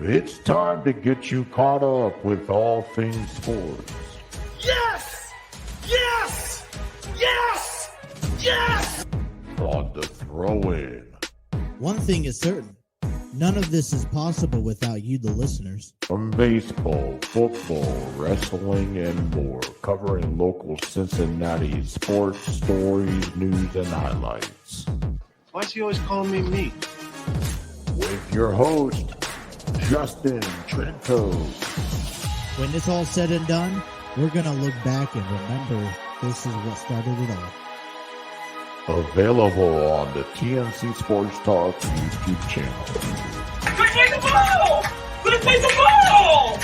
It's time to get you caught up with all things sports. Yes! Yes! Yes! Yes! On the throw-in. One thing is certain. None of this is possible without you, the listeners. From baseball, football, wrestling, and more, covering local Cincinnati sports stories, news, and highlights. Why is he always calling me? With your host, Justin Trento. When it's all said and done, we're going to look back and remember this is what started it all. Available on the TNC Sports Talk YouTube channel. Let's play the ball! Let's play the ball!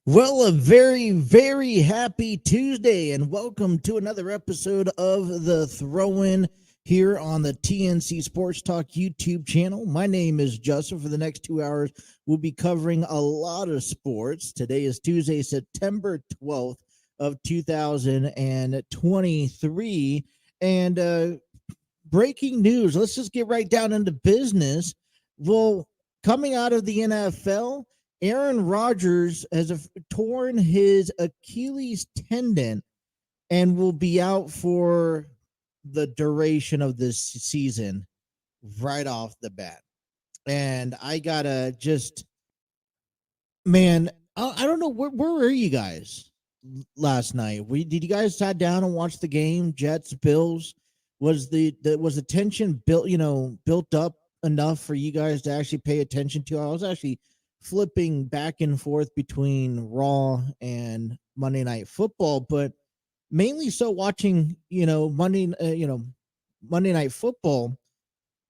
Well, a very, very happy Tuesday, and welcome to another episode of The Throw-In here on the TNC Sports Talk YouTube channel. My name is Justin. For the next 2 hours, we'll be covering a lot of sports. Today is Tuesday, September 12th of 2023, and breaking news. Let's just get right down into business. Well, coming out of the NFL, Aaron Rodgers has torn his Achilles tendon and will be out for the duration of this season right off the bat. And I gotta just, man, I don't know, where were you guys last night? Did you guys sat down and watch the game, Jets, Bills? Was the tension built up enough for you guys to actually pay attention to? I was actually flipping back and forth between Raw and Monday Night Football, but mainly so watching, Monday Night Football.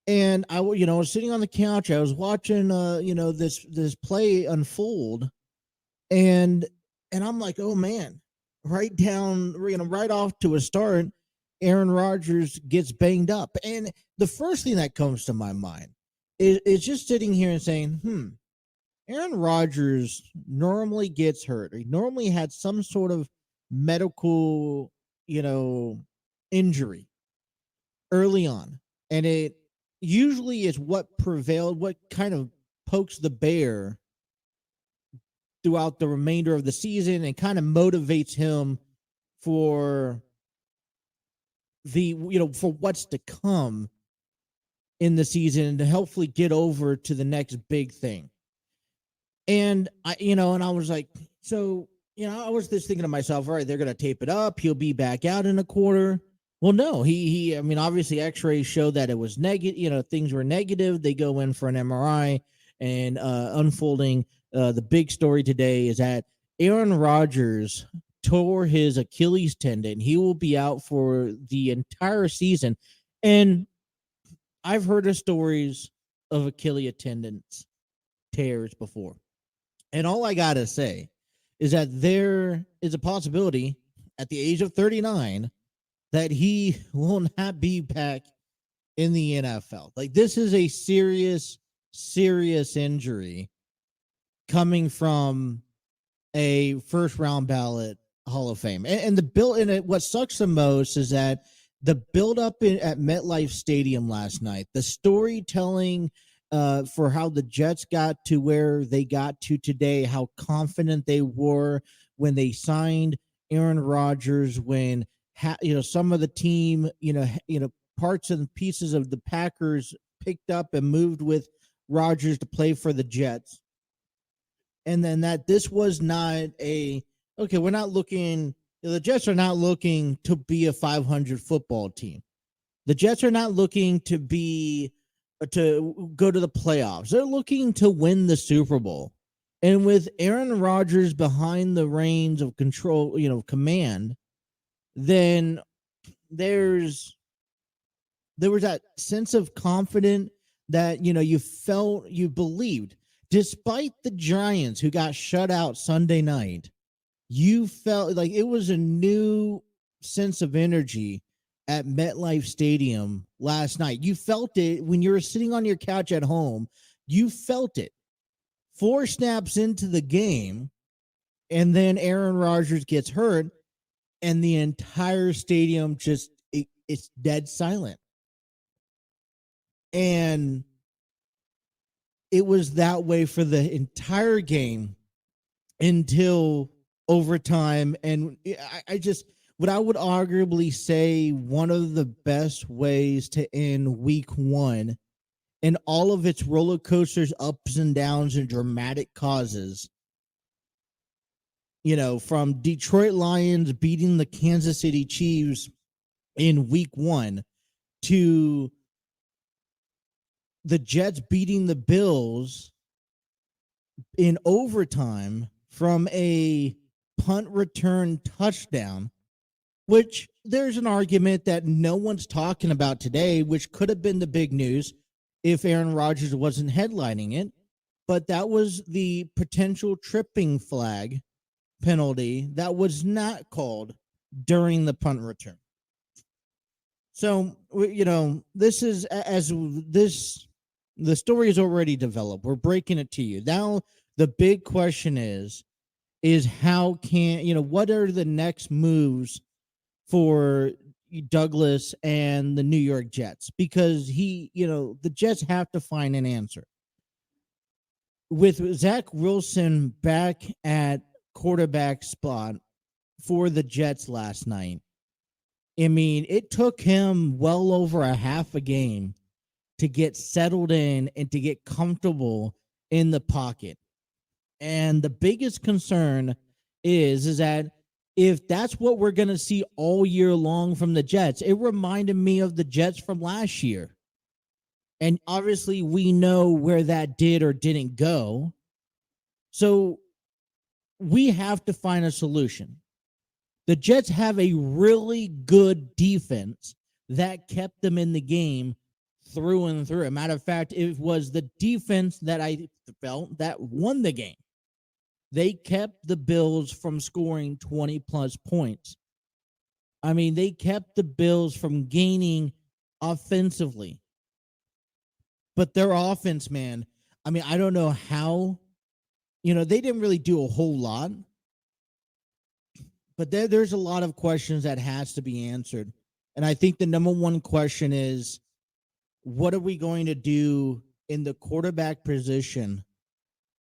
And I was sitting on the couch. I was watching, this play unfold, and I'm like, oh man, right off to a start, Aaron Rodgers gets banged up, and the first thing that comes to my mind is just sitting here and saying, Aaron Rodgers normally gets hurt. He normally had some sort of medical, injury early on. And it usually is what prevailed, what kind of pokes the bear throughout the remainder of the season and kind of motivates him for for what's to come in the season and to hopefully get over to the next big thing. And I was like, I was just thinking to myself, all right, they're going to tape it up. He'll be back out in a quarter. Well, no, he obviously x-rays show that it was negative, things were negative. They go in for an MRI, and unfolding the big story today is that Aaron Rodgers tore his Achilles tendon. He will be out for the entire season. And I've heard of stories of Achilles tendons tears before. And all I got to say is that there is a possibility at the age of 39 that he will not be back in the NFL. Like, this is a serious, serious injury coming from a first round ballot Hall of Fame. And the build in it, what sucks the most is that the build up at MetLife Stadium last night, the storytelling for how the Jets got to where they got to today, how confident they were when they signed Aaron Rodgers, when some of the team, parts and pieces of the Packers picked up and moved with Rodgers to play for the Jets. And then that this was not we're not looking, the Jets are not looking to be a 500 football team. The Jets are not looking to go to the playoffs. They're looking to win the Super Bowl. And with Aaron Rodgers behind the reins of control, command, then there was that sense of confidence that, you believed. Despite the Giants who got shut out Sunday night, you felt like it was a new sense of energy at MetLife Stadium last night. You felt it when you were sitting on your couch at home. You felt it. 4 snaps into the game, And then Aaron Rodgers gets hurt, and the entire stadium it's dead silent. And it was that way for the entire game until overtime. And I just, what I would arguably say, one of the best ways to end week one and all of its roller coasters, ups and downs, and dramatic causes, from Detroit Lions beating the Kansas City Chiefs in week one to the Jets beating the Bills in overtime from a punt return touchdown, which there's an argument that no one's talking about today, which could have been the big news if Aaron Rodgers wasn't headlining it. But that was the potential tripping flag penalty that was not called during the punt return. So, this is the story is already developed. We're breaking it to you. Now, the big question is how what are the next moves for Douglas and the New York Jets? Because the Jets have to find an answer. With Zach Wilson back at quarterback spot for the Jets last night, I mean, it took him well over a half a game to get settled in and to get comfortable in the pocket. And the biggest concern is that if that's what we're going to see all year long from the Jets, it reminded me of the Jets from last year. And obviously we know where that did or didn't go. So we have to find a solution. The Jets have a really good defense that kept them in the game through and through. As a matter of fact, it was the defense that I felt that won the game. They kept the Bills from scoring 20-plus points. I mean, they kept the Bills from gaining offensively. But their offense, man, I mean, I don't know how. They didn't really do a whole lot. But there's a lot of questions that has to be answered. And I think the number one question is, what are we going to do in the quarterback position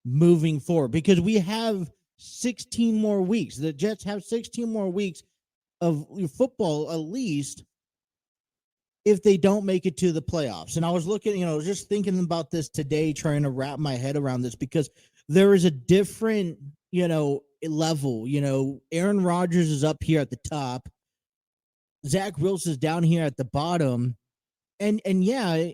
moving forward? Because we have 16 more weeks. The Jets have 16 more weeks of football, at least, if they don't make it to the playoffs. And I was looking, just thinking about this today, trying to wrap my head around this, because there is a different, level. Aaron Rodgers is up here at the top. Zach Wilson is down here at the bottom. And yeah,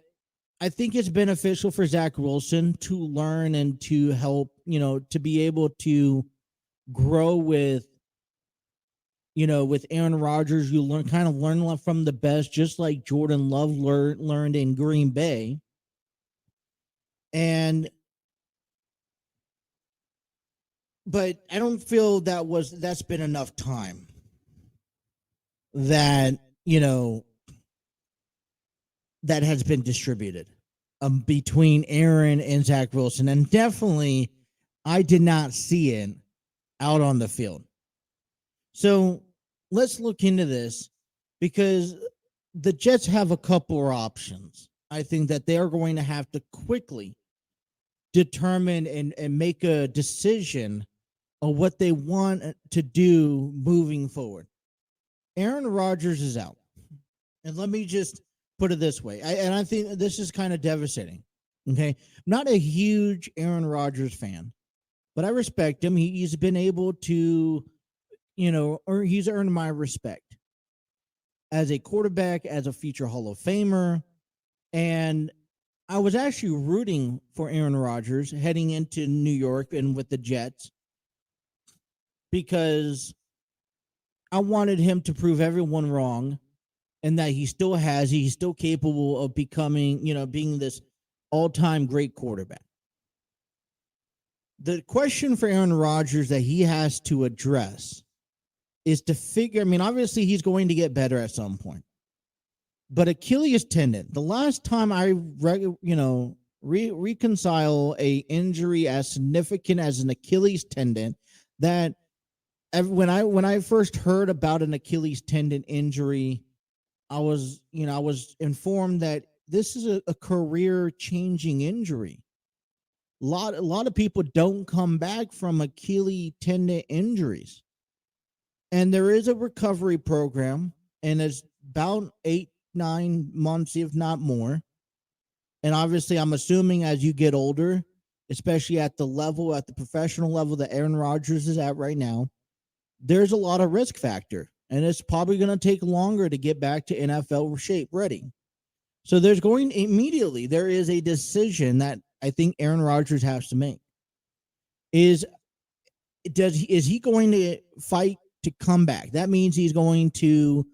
I think it's beneficial for Zach Wilson to learn and to help, to be able to grow with Aaron Rodgers. You learn from the best, just like Jordan Love learned in Green Bay. But I don't feel that's been enough time that has been distributed between Aaron and Zach Wilson. And definitely, I did not see it out on the field. So let's look into this, because the Jets have a couple of options. I think that they are going to have to quickly determine and make a decision on what they want to do moving forward. Aaron Rodgers is out. And let me just put it this way. I think this is kind of devastating. Okay. I'm not a huge Aaron Rodgers fan, but I respect him. He's been able to, he's earned my respect as a quarterback, as a future Hall of Famer. And I was actually rooting for Aaron Rodgers heading into New York and with the Jets, because I wanted him to prove everyone wrong, and that he's still capable of becoming, being this all-time great quarterback. The question for Aaron Rodgers that he has to address is to figure, obviously he's going to get better at some point, but Achilles tendon, the last time I reconcile a injury as significant as an Achilles tendon that when I first heard about an Achilles tendon injury, I was informed that this is a career changing injury. A lot of people don't come back from Achilles tendon injuries, and there is a recovery program, and it's about 8-9 months, if not more. And obviously, I'm assuming as you get older, especially at the professional level that Aaron Rodgers is at right now, there's a lot of risk factor, and it's probably going to take longer to get back to NFL shape ready. So there is a decision that I think Aaron Rodgers has to make. Is he going to fight to come back? That means he's going to,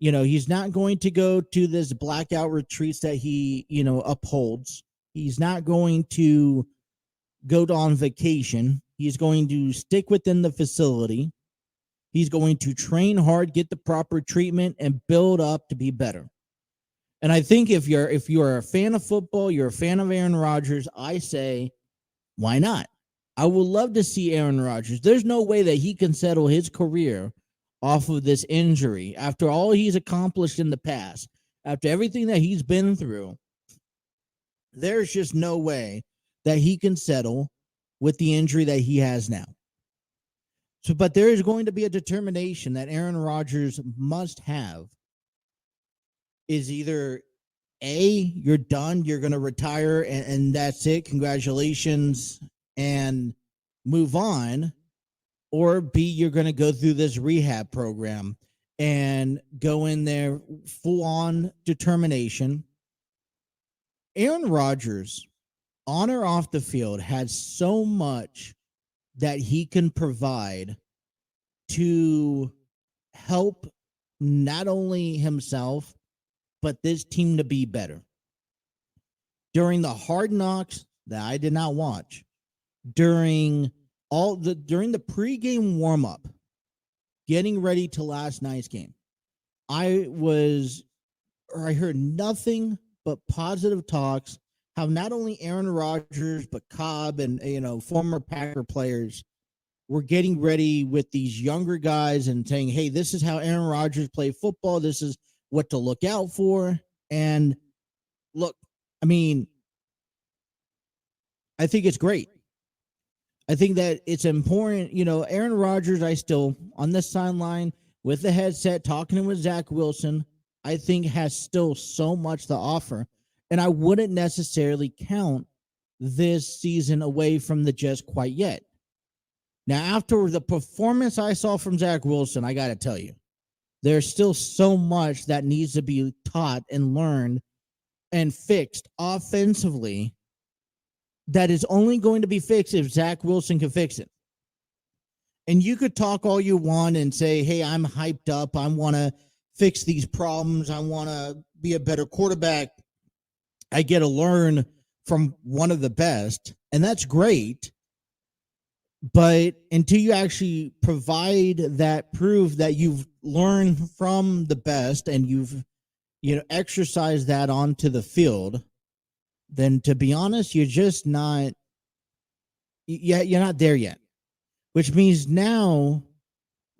he's not going to go to this blackout retreats that he, upholds. He's not going to go on vacation. He's going to stick within the facility. He's going to train hard, get the proper treatment, and build up to be better. And I think if you're a fan of football, you're a fan of Aaron Rodgers, I say, why not? I would love to see Aaron Rodgers. There's no way that he can settle his career off of this injury after all he's accomplished in the past, after everything that he's been through. There's just no way that he can settle with the injury that he has now. So, but there is going to be a determination that Aaron Rodgers must have. Is either A, you're done, you're going to retire, and that's it, congratulations, and move on, or B, you're going to go through this rehab program and go in there full-on determination. Aaron Rodgers, on or off the field, has so much that he can provide to help not only himself, but this team to be better. During the Hard Knocks that I did not watch, during the pregame warm-up, getting ready to last night's game, I heard nothing but positive talks how not only Aaron Rodgers but Cobb and former Packer players were getting ready with these younger guys and saying, "Hey, this is how Aaron Rodgers played football. This is what to look out for." And look, I mean, I think it's great. I think that it's important. Aaron Rodgers, I still, on this sideline with the headset, talking with Zach Wilson, I think has still so much to offer. And I wouldn't necessarily count this season away from the Jets quite yet. Now, after the performance I saw from Zach Wilson, I got to tell you, there's still so much that needs to be taught and learned and fixed offensively that is only going to be fixed if Zach Wilson can fix it. And you could talk all you want and say, "Hey, I'm hyped up. I want to fix these problems. I want to be a better quarterback. I get to learn from one of the best." And that's great. But until you actually provide that proof that you've learned from the best and you've exercised that onto the field, then to be honest, you're just not you're not there yet. Which means now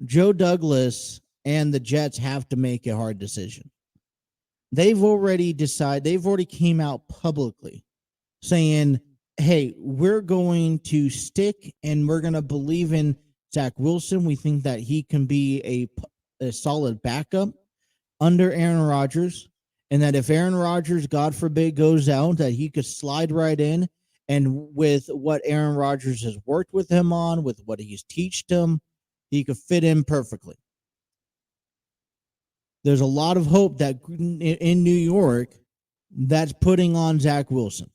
Joe Douglas and the Jets have to make a hard decision. They've already came out publicly saying, "Hey, we're going to stick and we're going to believe in Zach Wilson. We think that he can be a solid backup under Aaron Rodgers, and that if Aaron Rodgers, God forbid, goes out, that he could slide right in. And with what Aaron Rodgers has worked with him on, with what he's taught him, he could fit in perfectly." There's a lot of hope that in New York that's putting on Zach Wilson.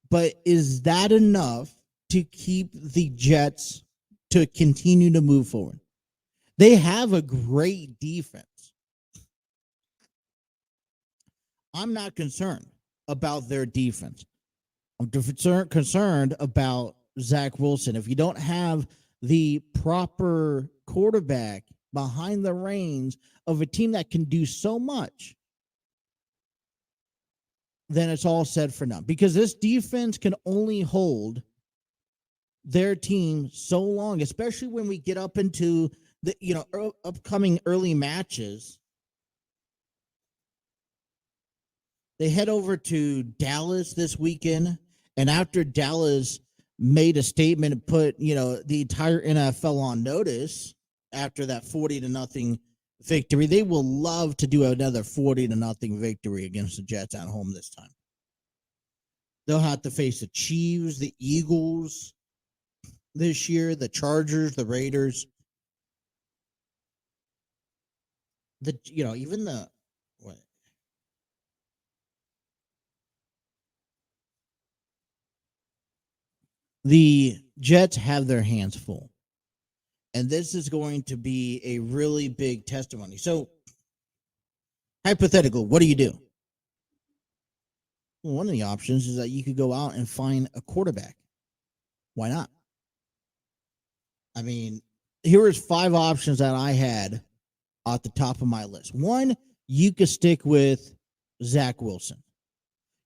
But is that enough to keep the Jets to continue to move forward? They have a great defense. I'm not concerned about their defense. I'm concerned about Zach Wilson. If you don't have the proper quarterback behind the reins of a team that can do so much, then it's all said for naught. Because this defense can only hold their team so long, especially when we get up into the upcoming early matches. They head over to Dallas this weekend, and after Dallas made a statement and put the entire NFL on notice after that 40-0 victory, they will love to do another 40-0 victory against the Jets at home this time. They'll have to face the Chiefs, the Eagles this year, the Chargers, the Raiders, even the what? The Jets have their hands full. And this is going to be a really big testimony. So, hypothetical, what do you do? Well, one of the options is that you could go out and find a quarterback. Why not? I mean, here is 5 options that I had at the top of my list. One, you could stick with Zach Wilson.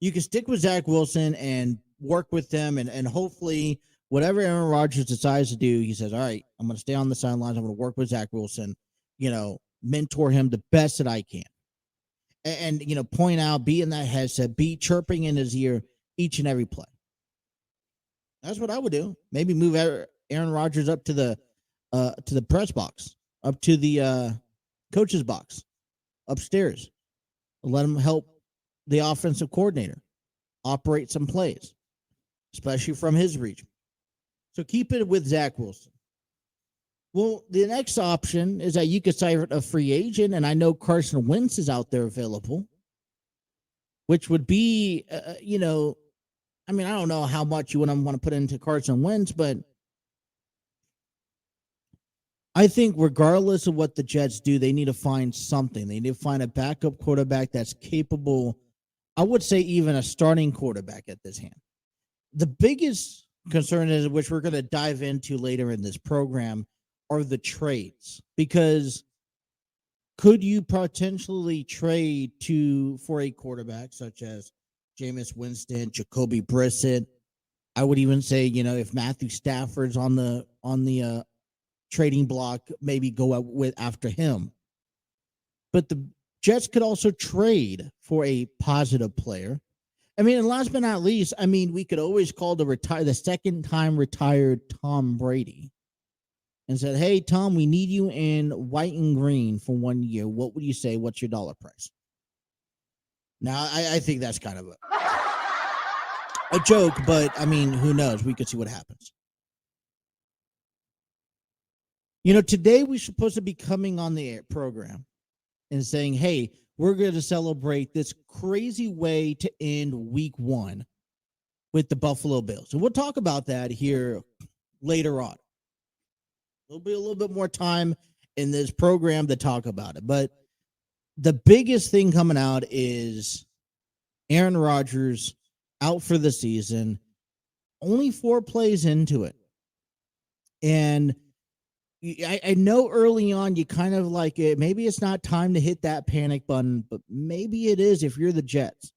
You can stick with Zach Wilson and work with them, and hopefully whatever Aaron Rodgers decides to do, he says, all right, I'm going to stay on the sidelines. I'm going to work with Zach Wilson, mentor him the best that I can. And point out, be in that headset, be chirping in his ear each and every play. That's what I would do. Maybe move Aaron Rodgers up to the press box, up to the coach's box, upstairs. Let him help the offensive coordinator operate some plays, especially from his region. So keep it with Zach Wilson. Well, the next option is that you could sign a free agent, and I know Carson Wentz is out there available, which would be, I don't know how much you want to put into Carson Wentz, but I think regardless of what the Jets do, they need to find something. They need to find a backup quarterback that's capable, I would say even a starting quarterback at this hand. The biggest concern is, which we're going to dive into later in this program, are the trades. Because could you potentially trade for a quarterback such as Jameis Winston, Jacoby Brissett? I would even say, if Matthew Stafford's on the trading block, maybe go out after him. But the Jets could also trade for a positive player. I mean, and last but not least, we could always call the second time retired Tom Brady and said, hey, Tom, we need you in white and green for 1 year. What would you say? What's your dollar price? Now, I think that's kind of a joke, but who knows? We could see what happens. Today we're supposed to be coming on the program and saying, hey, we're going to celebrate this crazy way to end week 1 with the Buffalo Bills. And we'll talk about that here later on. There'll be a little bit more time in this program to talk about it. But the biggest thing coming out is Aaron Rodgers out for the season, only 4 plays into it. And I know early on you kind of like it. Maybe it's not time to hit that panic button, but maybe it is if you're the Jets,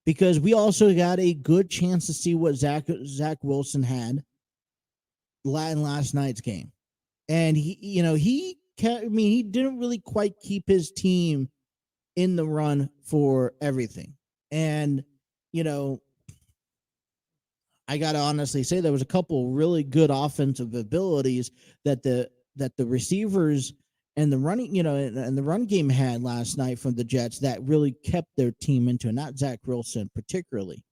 because we also got a good chance to see what Zach Wilson had in last night's game, and he didn't really quite keep his team in the run for everything, and I got to honestly say there was a couple really good offensive abilities that the receivers and the running, and the run game had last night from the Jets that really kept their team into it, not Zach Wilson particularly.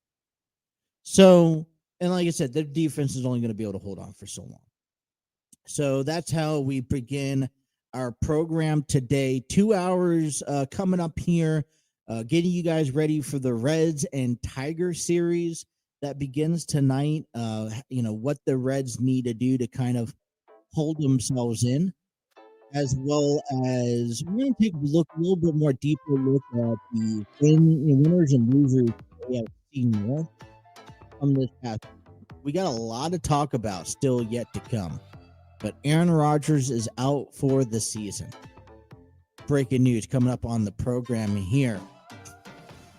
So, and like I said, the defense is only going to be able to hold on for so long. So that's how we begin our program today. 2 hours coming up here, getting you guys ready for the Reds and Tiger series that begins tonight. What the Reds need to do to kind of hold themselves in, as well as we're going to take a little bit more deeper look at the winners and losers of the AFC North from this past. We got a lot to talk about still yet to come, but Aaron Rodgers is out for the season. Breaking news coming up on the program here.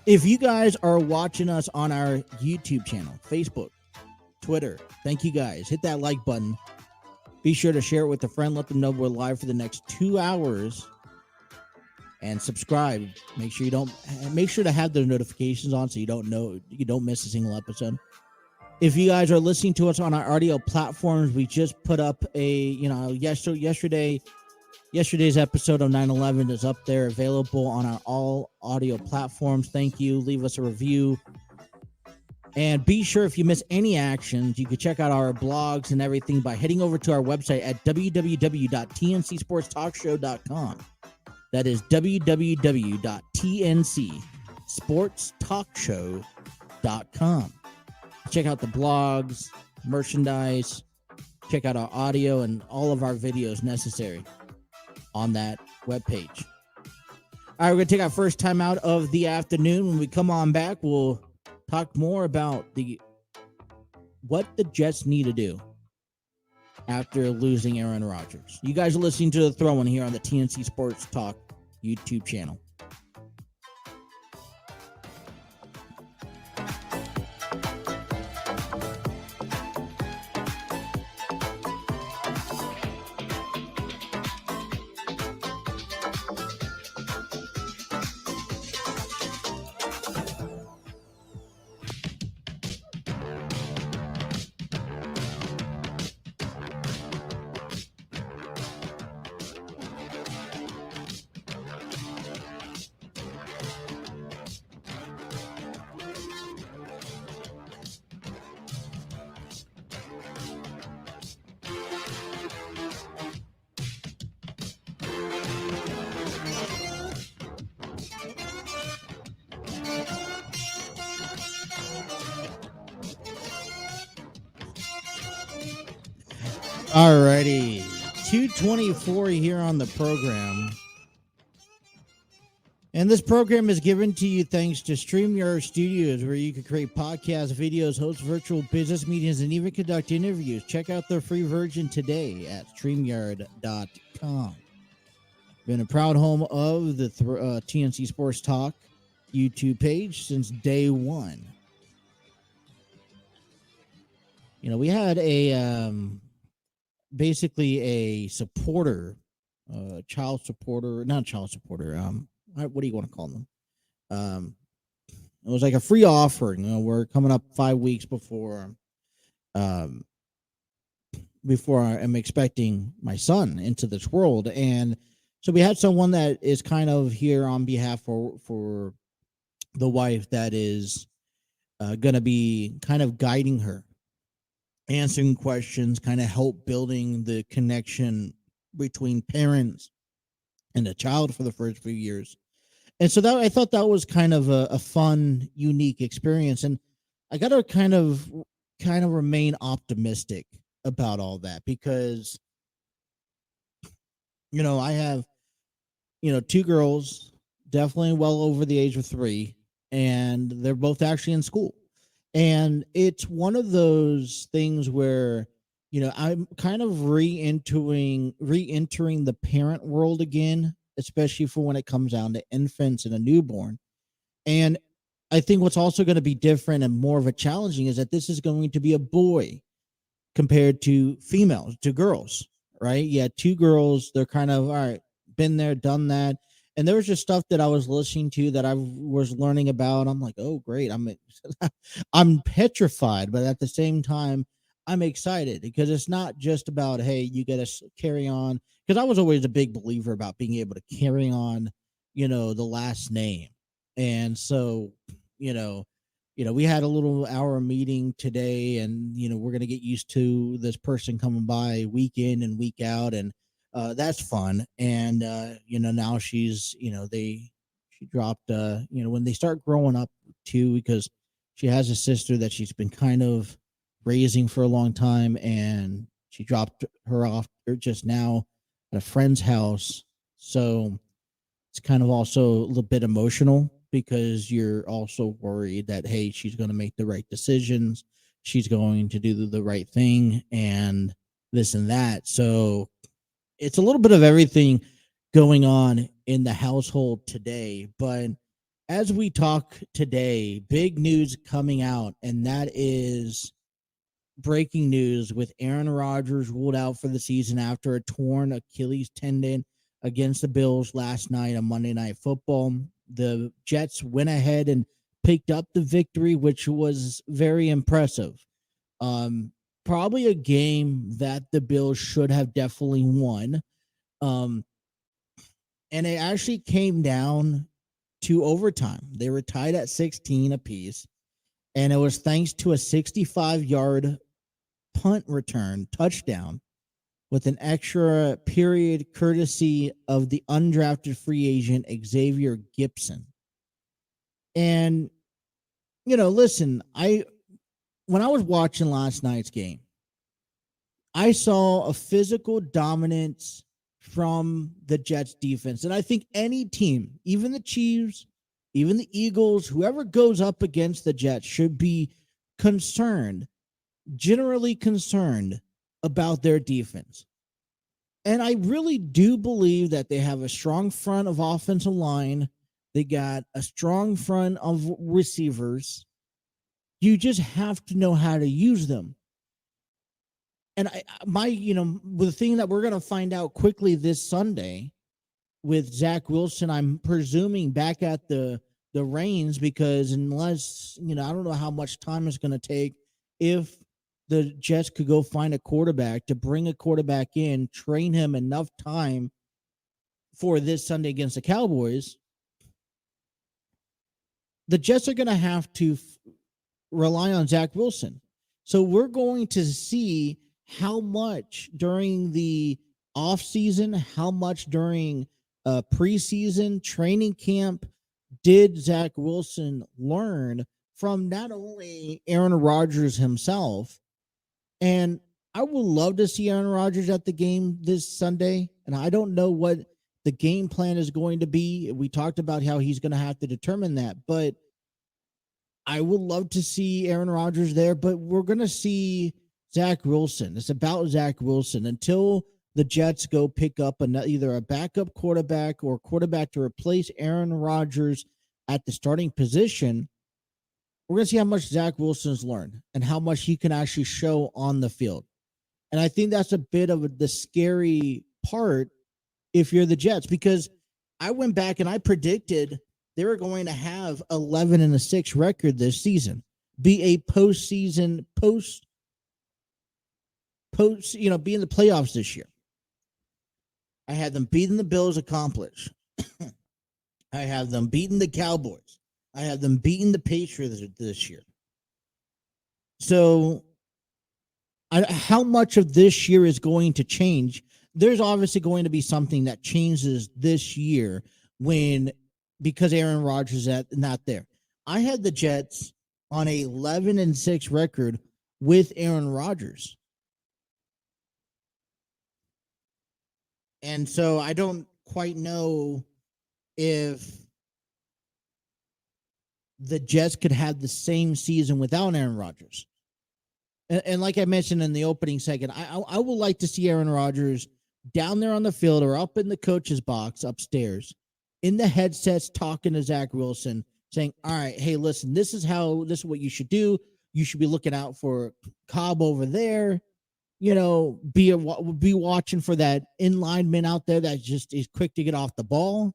If you guys are watching us on our YouTube channel, Facebook, Twitter. Thank you guys. Hit that like button. Be sure to share it with a friend. Let them know we're live for the next 2 hours. And subscribe. Make sure to have the notifications on so you don't miss a single episode. If you guys are listening to us on our audio platforms, we just put up yesterday's episode of 9/11 is up there, available on our all audio platforms. Thank you. Leave us a review. And be sure, if you miss any actions, you can check out our blogs and everything by heading over to our website at www.tncsportstalkshow.com. That is www.tncsportstalkshow.com. Check out the blogs, merchandise, check out our audio and all of our videos necessary on that webpage. All right, we're going to take our first time out of the afternoon. When we come on back, we'll talk more about what the Jets need to do after losing Aaron Rodgers. You guys are listening to The Throw-In here on the TNC Sports Talk YouTube channel. Alrighty, 2:24 here on the program. And this program is given to you thanks to StreamYard Studios, where you can create podcasts, videos, host virtual business meetings, and even conduct interviews. Check out their free version today at StreamYard.com. Been a proud home of the TNC Sports Talk YouTube page since day one. You know, we had basically a supporter, child supporter, not child supporter. What do you want to call them? It was like a free offering. You know, we're coming up 5 weeks before I'm expecting my son into this world, and so we had someone that is kind of here on behalf for the wife that is going to be kind of guiding her, answering questions, kind of help building the connection between parents and the child for the first few years. And so that I thought that was kind of a fun, unique experience. And I got to kind of remain optimistic about all that because, you know, I have, you know, 2 girls, definitely well over the age of 3, and they're both actually in school. And it's one of those things where, you know, I'm kind of re-entering the parent world again, especially for when it comes down to infants and a newborn. And I think what's also going to be different and more of a challenging is that this is going to be a boy compared to females, to girls, right? Yeah, 2 girls, they're kind of, all right, been there, done that. And there was just stuff that I was listening to that I was learning about. I'm like, oh, great. I'm petrified, but at the same time, I'm excited because it's not just about, hey, you got to carry on. Because I was always a big believer about being able to carry on, you know, the last name. And so, you know, we had a little hour meeting today, and, you know, we're going to get used to this person coming by week in and week out. And that's fun. And, you know, now she's, you know, she dropped, you know, when they start growing up too, because she has a sister that she's been kind of raising for a long time, and she dropped her off just now at a friend's house. So it's kind of also a little bit emotional because you're also worried that, hey, she's going to make the right decisions. She's going to do the right thing and this and that. So it's a little bit of everything going on in the household today. But as we talk today, big news coming out, and that is breaking news with Aaron Rodgers ruled out for the season after a torn Achilles tendon against the Bills last night on Monday Night Football. The Jets went ahead and picked up the victory, which was very impressive. Probably a game that the Bills should have definitely won. And it actually came down to overtime. They were tied at 16 apiece, and it was thanks to a 65-yard punt return touchdown with an extra period courtesy of the undrafted free agent Xavier Gipson. And, listen, when I was watching last night's game, I saw a physical dominance from the Jets defense. And I think any team, even the Chiefs, even the Eagles, whoever goes up against the Jets should be generally concerned about their defense. And I really do believe that they have a strong front of offensive line. They got a strong front of receivers. You just have to know how to use them. And the thing that we're going to find out quickly this Sunday with Zach Wilson, I'm presuming back at the reins, because unless, I don't know how much time it's going to take if the Jets could go find a quarterback to bring a quarterback in, train him enough time for this Sunday against the Cowboys. The Jets are going to have to rely on Zach Wilson. So we're going to see how much during the offseason, how much during preseason training camp did Zach Wilson learn from not only Aaron Rodgers himself. And I would love to see Aaron Rodgers at the game this Sunday. And I don't know what the game plan is going to be. We talked about how he's going to have to determine that. But I would love to see Aaron Rodgers there. But we're going to see Zach Wilson. It's about Zach Wilson until the Jets go pick up either a backup quarterback or quarterback to replace Aaron Rodgers at the starting position. We're going to see how much Zach Wilson's learned and how much he can actually show on the field. And I think that's a bit of the scary part if you're the Jets, because I went back and I predicted they were going to have 11-6 record this season, be a postseason, be in the playoffs this year. I had them beating the Bills accomplished. I have them beating the Cowboys. I have them beating the Patriots this year. So how much of this year is going to change? There's obviously going to be something that changes this year because Aaron Rodgers is not there. I had the Jets on a 11-6 record with Aaron Rodgers. And so I don't quite know if the Jets could have the same season without Aaron Rodgers. And like I mentioned in the opening segment, I would like to see Aaron Rodgers down there on the field or up in the coach's box upstairs in the headsets talking to Zach Wilson, saying, all right, hey, listen, this is what you should do. You should be looking out for Cobb over there. Be watching for that in lineman out there that just is quick to get off the ball.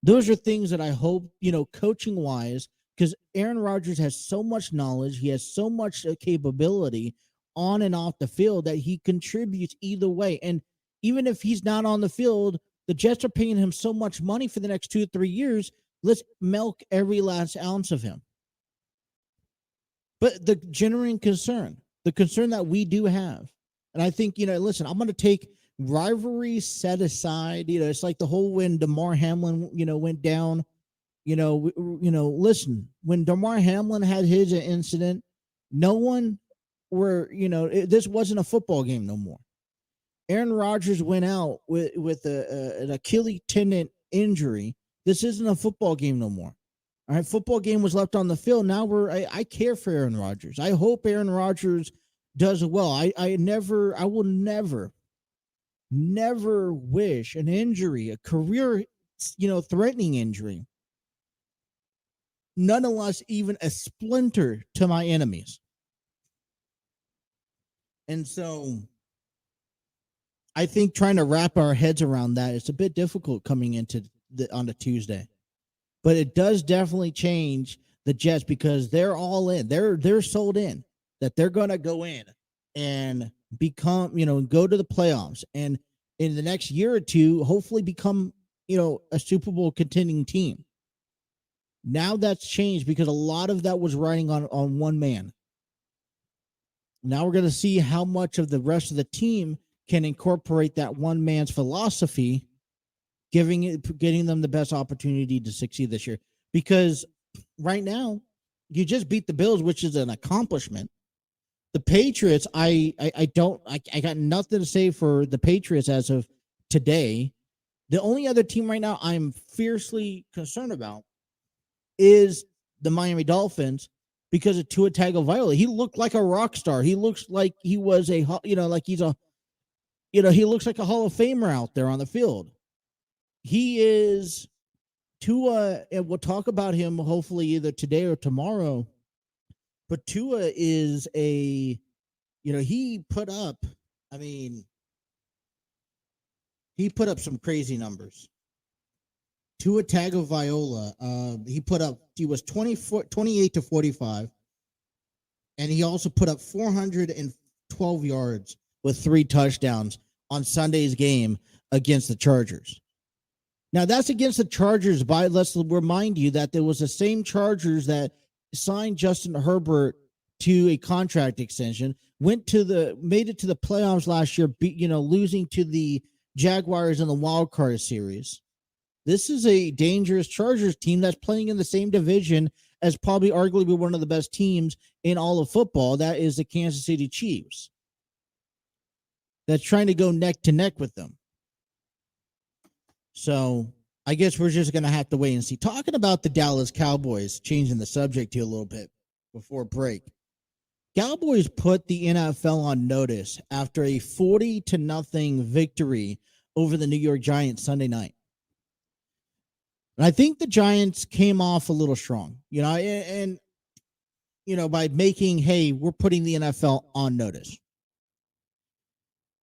Those are things that I hope, coaching wise, because Aaron Rodgers has so much knowledge. He has so much capability on and off the field that he contributes either way. And even if he's not on the field, the Jets are paying him so much money for the next 2 or 3 years. Let's milk every last ounce of him. But the genuine concern, the concern that we do have, and I think, listen, I'm going to take rivalry set aside. It's like the whole when DeMar Hamlin, went down. Listen, when DeMar Hamlin had his incident, no one this wasn't a football game no more. Aaron Rodgers went out with an Achilles tendon injury. This isn't a football game no more. All right, football game was left on the field. Now I care for Aaron Rodgers. I hope Aaron Rodgers does well. I will never wish an injury, a career, threatening injury, nonetheless, even a splinter to my enemies. And so I think trying to wrap our heads around that is a bit difficult coming into on a Tuesday. But it does definitely change the Jets because they're all in. They're sold in that they're going to go in and become, go to the playoffs, and in the next year or two, hopefully become, a Super Bowl contending team. Now that's changed because a lot of that was riding on one man. Now we're going to see how much of the rest of the team can incorporate that one man's philosophy, getting them the best opportunity to succeed this year. Because right now, you just beat the Bills, which is an accomplishment. The Patriots, I got nothing to say for the Patriots as of today. The only other team right now I'm fiercely concerned about is the Miami Dolphins because of Tua Tagovailoa. He looked like a rock star. He looks like he was he looks like a Hall of Famer out there on the field. He is Tua, and we'll talk about him hopefully either today or tomorrow. But Tua is he put up some crazy numbers. Tua Tagovailoa, he was 28 to 45, and he also put up 412 yards with 3 touchdowns on Sunday's game against the Chargers. Now, that's against the Chargers. Let's remind you that there was the same Chargers that signed Justin Herbert to a contract extension, made it to the playoffs last year, losing to the Jaguars in the wild card series. This is a dangerous Chargers team that's playing in the same division as probably arguably one of the best teams in all of football. That is the Kansas City Chiefs. That's trying to go neck to neck with them. So I guess we're just going to have to wait and see. Talking about the Dallas Cowboys, changing the subject here a little bit before break. Cowboys put the NFL on notice after a 40-0 victory over the New York Giants Sunday night. And I think the Giants came off a little strong, by making, hey, we're putting the NFL on notice.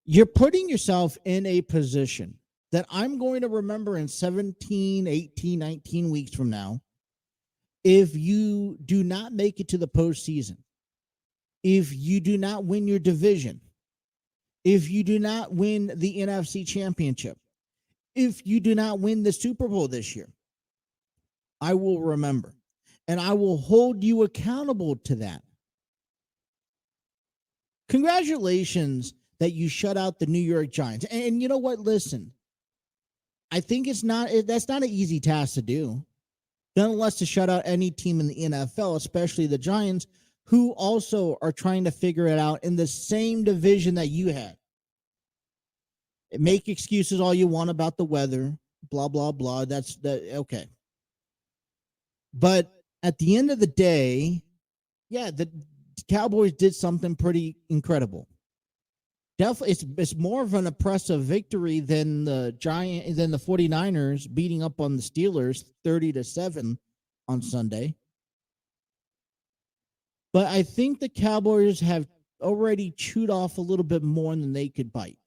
You're putting yourself in a position that I'm going to remember in 17, 18, 19 weeks from now. If you do not make it to the postseason, if you do not win your division, if you do not win the NFC Championship, if you do not win the Super Bowl this year, I will remember, and I will hold you accountable to that. Congratulations that you shut out the New York Giants. And you know what? Listen, I think that's not an easy task to do, nonetheless, to shut out any team in the NFL, especially the Giants, who also are trying to figure it out in the same division that you had. Make excuses all you want about the weather, blah, blah, blah. That's okay. But at the end of the day, yeah, the Cowboys did something pretty incredible. Definitely, it's more of an impressive victory than the 49ers beating up on the Steelers 30-7 on Sunday. But I think the Cowboys have already chewed off a little bit more than they could bite.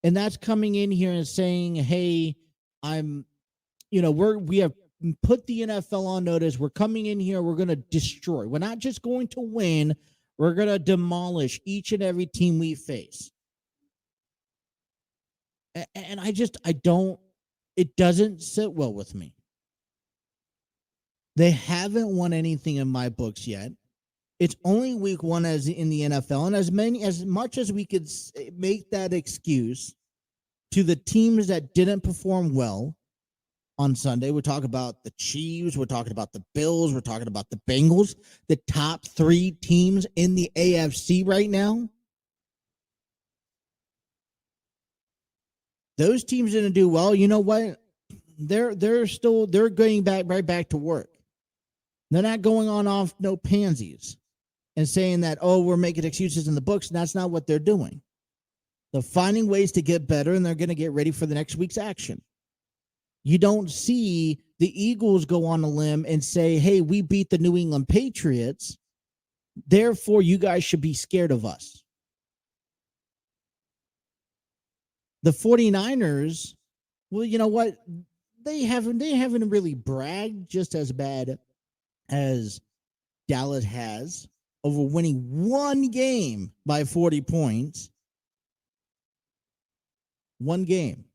And that's coming in here and saying, hey, we have put the NFL on notice. We're coming in here. We're going to destroy. We're not just going to win. We're going to demolish each and every team we face. And it doesn't sit well with me. They haven't won anything in my books yet. It's only week 1 as in the NFL. And as much as we could make that excuse to the teams that didn't perform well on Sunday, we're talking about the Chiefs, we're talking about the Bills, we're talking about the Bengals, the top 3 teams in the AFC right now. Those teams didn't do well. You know what? They're going right back to work. They're not going on off no pansies and saying that, we're making excuses in the books. And that's not what they're doing. They're finding ways to get better, and they're going to get ready for the next week's action. You don't see the Eagles go on a limb and say, hey, we beat the New England Patriots, therefore you guys should be scared of us. The 49ers, well, you know what? They haven't really bragged just as bad as Dallas has over winning one game by 40 points. One game.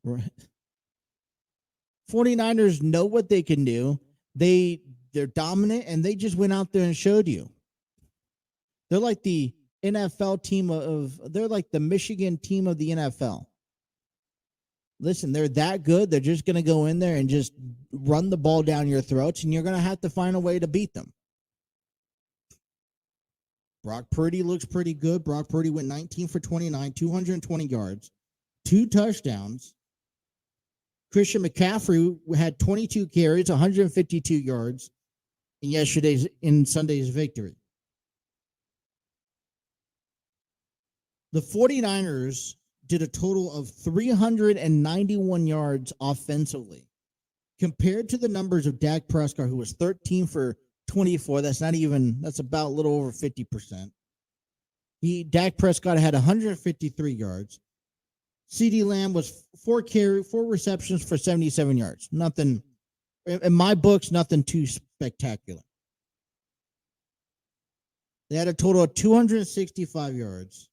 49ers know what they can do. They're dominant, and they just went out there and showed you. They're like the NFL team they're like the Michigan team of the NFL. Listen, they're that good. They're just going to go in there and just run the ball down your throats, and you're going to have to find a way to beat them. Brock Purdy looks pretty good. Brock Purdy went 19 for 29, 220 yards, 2 touchdowns. Christian McCaffrey had 22 carries, 152 yards in Sunday's victory. The 49ers did a total of 391 yards offensively, compared to the numbers of Dak Prescott, who was 13 for 24. That's about a little over 50%. Dak Prescott had 153 yards. CeeDee Lamb was 4 receptions for 77 yards. Nothing, in my books, nothing too spectacular. They had a total of 265 yards.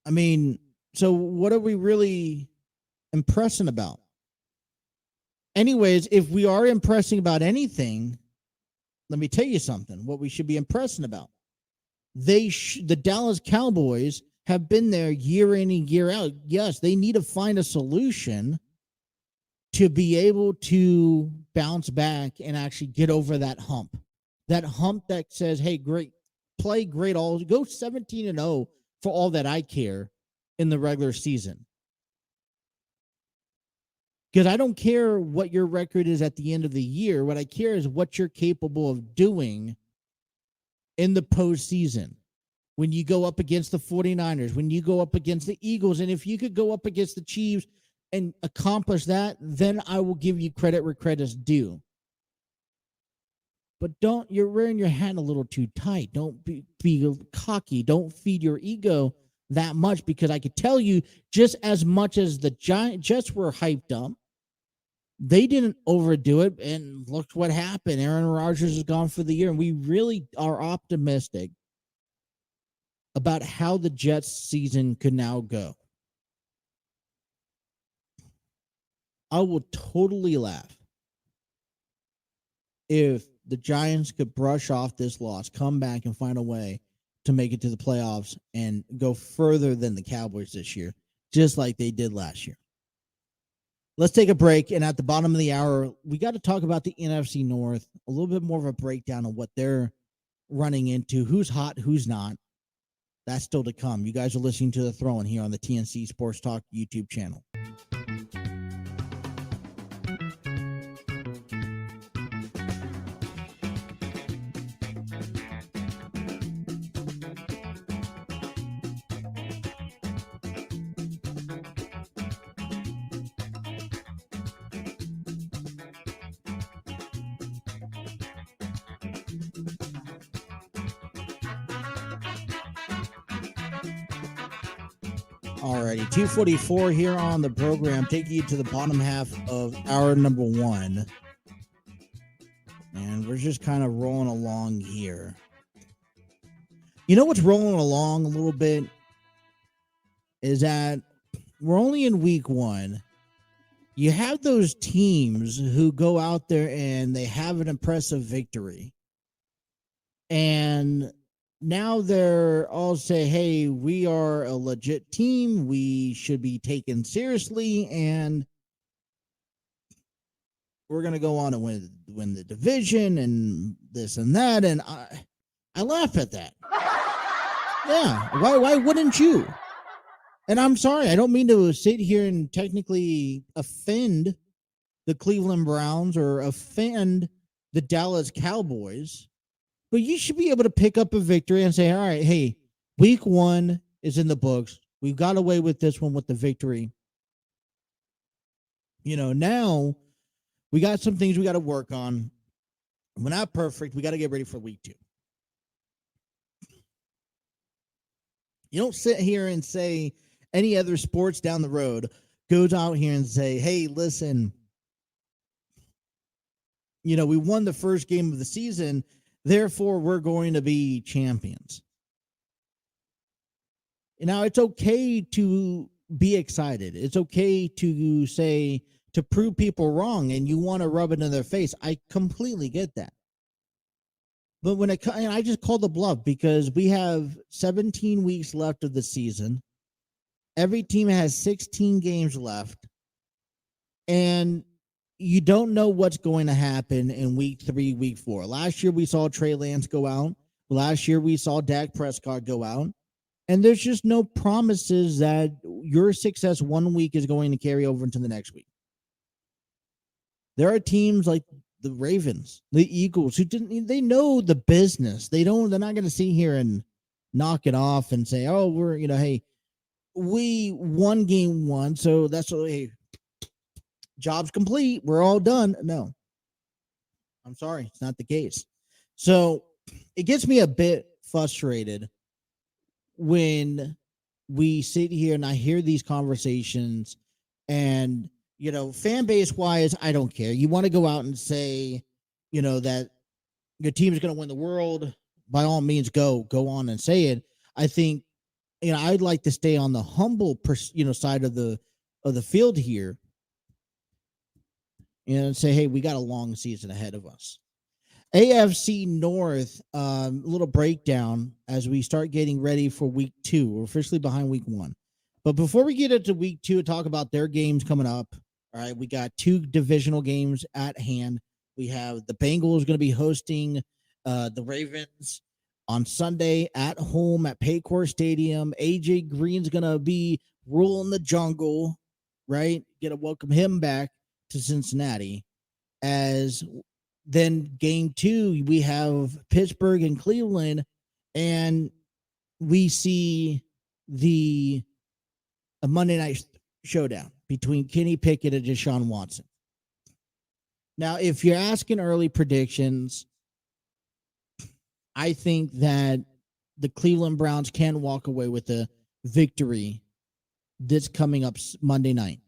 I mean, so what are we really impressing about? Anyways, if we are impressing about anything, let me tell you something, what we should be impressing about. The Dallas Cowboys have been there year in and year out. Yes, they need to find a solution to be able to bounce back and actually get over that hump. That hump that says, hey, great, play great, go 17-0 for all that I care in the regular season. Because I don't care what your record is at the end of the year. What I care is what you're capable of doing in the postseason. When you go up against the 49ers, when you go up against the Eagles, and if you could go up against the Chiefs and accomplish that, then I will give you credit where credit's due. But you're wearing your hat a little too tight. Don't be cocky. Don't feed your ego that much, because I could tell you, just as much as the Jets were hyped up, they didn't overdo it, and look what happened. Aaron Rodgers is gone for the year, and we really are optimistic about how the Jets season could now go. I will totally laugh if the Giants could brush off this loss, come back and find a way to make it to the playoffs and go further than the Cowboys this year, just like they did last year. Let's take a break, and at the bottom of the hour, we got to talk about the NFC North, a little bit more of a breakdown of what they're running into, who's hot, who's not. That's still to come. You guys are listening to The Throw-In here on the TNC Sports Talk YouTube channel. Alrighty, 2:44 here on the program, taking you to the bottom half of hour number 1. And we're just kind of rolling along here. You know what's rolling along a little bit is that we're only in week 1. You have those teams who go out there and they have an impressive victory. And now they're all say, hey, we are a legit team. We should be taken seriously, and we're going to go on and win the division and this and that. And I laugh at that. Yeah, why wouldn't you? And I'm sorry, I don't mean to sit here and technically offend the Cleveland Browns or offend the Dallas Cowboys. But you should be able to pick up a victory and say, all right, hey, week 1 is in the books. We've got away with this one with the victory. You know, now we got some things we got to work on. We're not perfect. We got to get ready for week 2. You don't sit here and say, any other sports down the road goes out here and say, hey, listen, we won the first game of the season, therefore we're going to be champions. Now, it's okay to be excited. It's okay to say, to prove people wrong, and you want to rub it in their face. I completely get that. But when I just call the bluff because we have 17 weeks left of the season. Every team has 16 games left. And you don't know what's going to happen in week 3, week 4. Last year, we saw Trey Lance go out. Last year, we saw Dak Prescott go out. And there's just no promises that your success one week is going to carry over into the next week. There are teams like the Ravens, the Eagles, they know the business. They're not going to sit here and knock it off and say, oh, hey, we won game 1. So that's, hey, job's complete. We're all done. No, I'm sorry. It's not the case. So it gets me a bit frustrated when we sit here and I hear these conversations and, fan base wise, I don't care. You want to go out and say, that your team is going to win the world. By all means, go on and say it. I think, I'd like to stay on the humble, side of the field here and say, hey, we got a long season ahead of us. AFC North, little breakdown as we start getting ready for week 2. We're officially behind week 1. But before we get into week 2 and talk about their games coming up, all right, we got 2 divisional games at hand. We have the Bengals going to be hosting the Ravens on Sunday at home at Paycor Stadium. AJ Green's going to be ruling the jungle, right? Going to welcome him back to Cincinnati. As then game 2, we have Pittsburgh and Cleveland, and we see a Monday night showdown between Kenny Pickett and Deshaun Watson. Now, if you're asking early predictions, I think that the Cleveland Browns can walk away with a victory this coming up Monday night.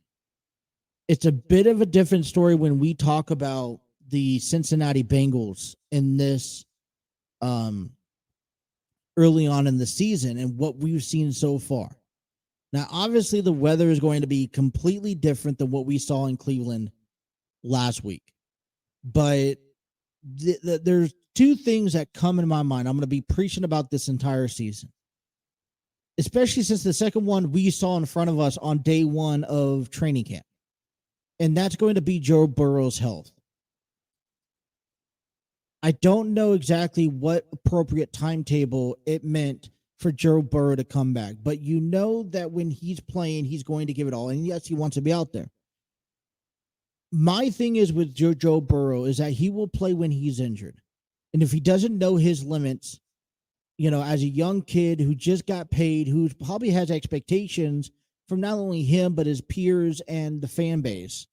It's a bit of a different story when we talk about the Cincinnati Bengals in this early on in the season and what we've seen so far. Now, obviously, the weather is going to be completely different than what we saw in Cleveland last week. But there's 2 things that come in my mind. I'm going to be preaching about this entire season, especially since the second one we saw in front of us on day 1 of training camp. And that's going to be Joe Burrow's health. I don't know exactly what appropriate timetable it meant for Joe Burrow to come back, but you know that when he's playing, he's going to give it all. And yes, he wants to be out there. My thing is with Joe Burrow is that he will play when he's injured. And if he doesn't know his limits, as a young kid who just got paid, who probably has expectations from not only him, but his peers and the fan base,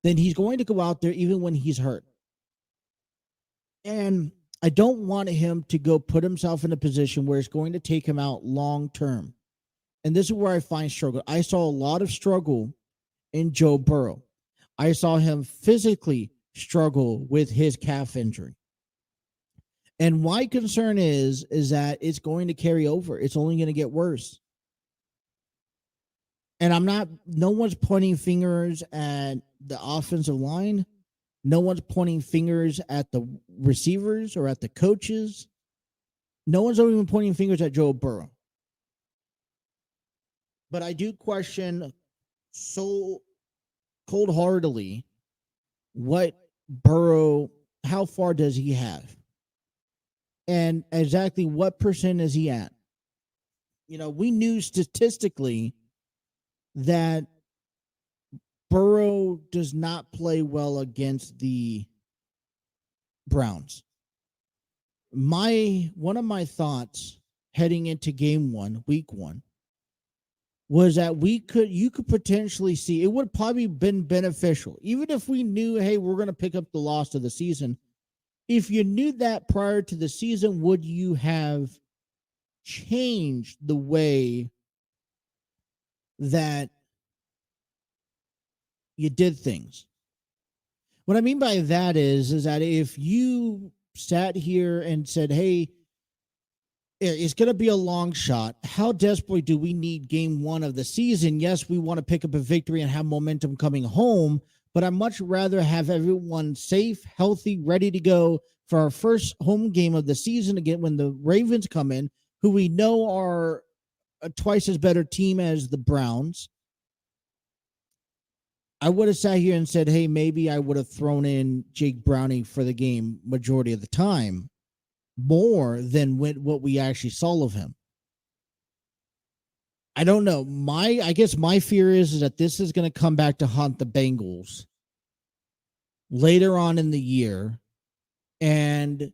then he's going to go out there even when he's hurt. And I don't want him to go put himself in a position where it's going to take him out long term. And this is where I find struggle. I saw a lot of struggle in Joe Burrow. I saw him physically struggle with his calf injury. And my concern is that it's going to carry over. It's only going to get worse. And no one's pointing fingers at the offensive line. No one's pointing fingers at the receivers or at the coaches. No one's even pointing fingers at Joe Burrow. But I do question so cold-heartedly how far does he have? And exactly what percent is he at? We knew statistically that Burrow does not play well against the Browns. One of my thoughts heading into game 1, week 1, was that you could potentially see, it would probably been beneficial, even if we knew, hey, we're going to pick up the loss of the season. If you knew that prior to the season, would you have changed the way that you did things. What I mean by that is that if you sat here and said, hey, it's going to be a long shot. How desperately do we need game one of the season? Yes, we want to pick up a victory and have momentum coming home, but I'd much rather have everyone safe, healthy, ready to go for our first home game of the season again when the Ravens come in, who we know are a twice as better team as the Browns. I would have sat here and said, hey, maybe I would have thrown in Jake Browning for the game majority of the time, more than what we actually saw of him. I don't know. I guess my fear is that this is going to come back to haunt the Bengals later on in the year. And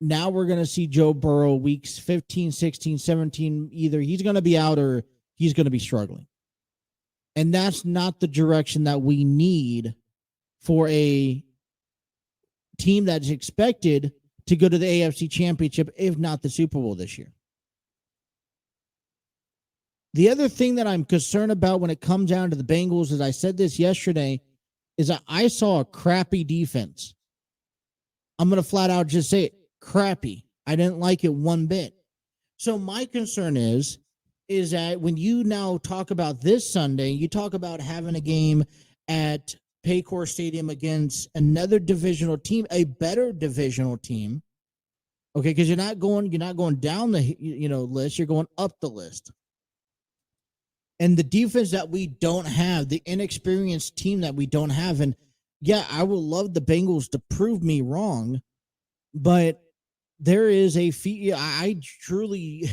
now we're going to see Joe Burrow weeks 15, 16, 17. Either he's going to be out or he's going to be struggling. And that's not the direction that we need for a team that's expected to go to the AFC Championship, if not the Super Bowl this year. The other thing that I'm concerned about when it comes down to the Bengals, as I said this yesterday, is that I saw a crappy defense. I'm going to flat out just say it, crappy. I didn't like it one bit. So my concern is that when you now talk about this Sunday, you talk about having a game at Paycor Stadium against another divisional team, a better divisional team. Okay, because you're not going down the list, you're going up the list. And the defense that we don't have, the inexperienced team that we don't have, and yeah, I would love the Bengals to prove me wrong, but there is a fee. I truly,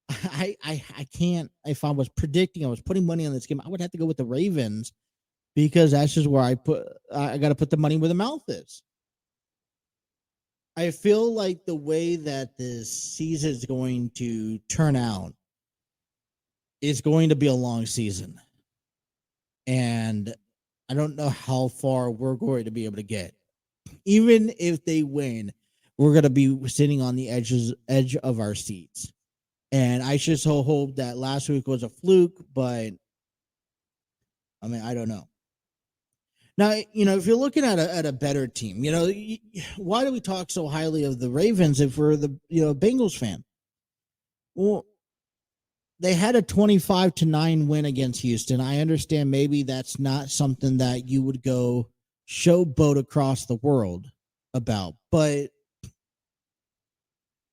I can't. If I was predicting, I was putting money on this game, I would have to go with the Ravens. Because that's just where I got to put the money where the mouth is. I feel like the way that this season is going to turn out is going to be a long season. And I don't know how far we're going to be able to get. Even if they win, we're going to be sitting on the edge of our seats. And I just hope that last week was a fluke, but I mean, I don't know. Now, if you're looking at a better team, why do we talk so highly of the Ravens if we're the Bengals fan? Well, they had a 25-9 win against Houston. I understand maybe that's not something that you would go showboat across the world about, but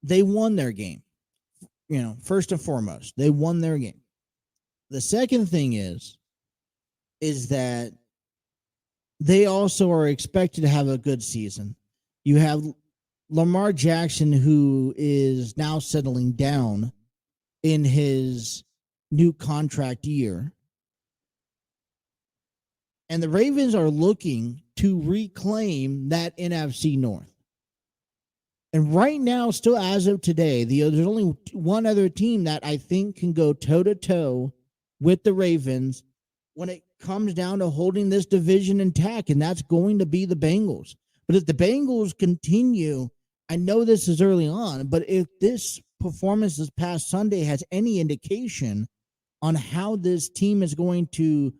they won their game. First and foremost, they won their game. The second thing is that they also are expected to have a good season. You have Lamar Jackson, who is now settling down in his new contract year. And the Ravens are looking to reclaim that NFC North. And right now, still as of today, there's only one other team that I think can go toe-to-toe with the Ravens when it comes down to holding this division intact, and that's going to be the Bengals. But if the Bengals continue, I know this is early on, but if this performance this past Sunday has any indication on how this team is going to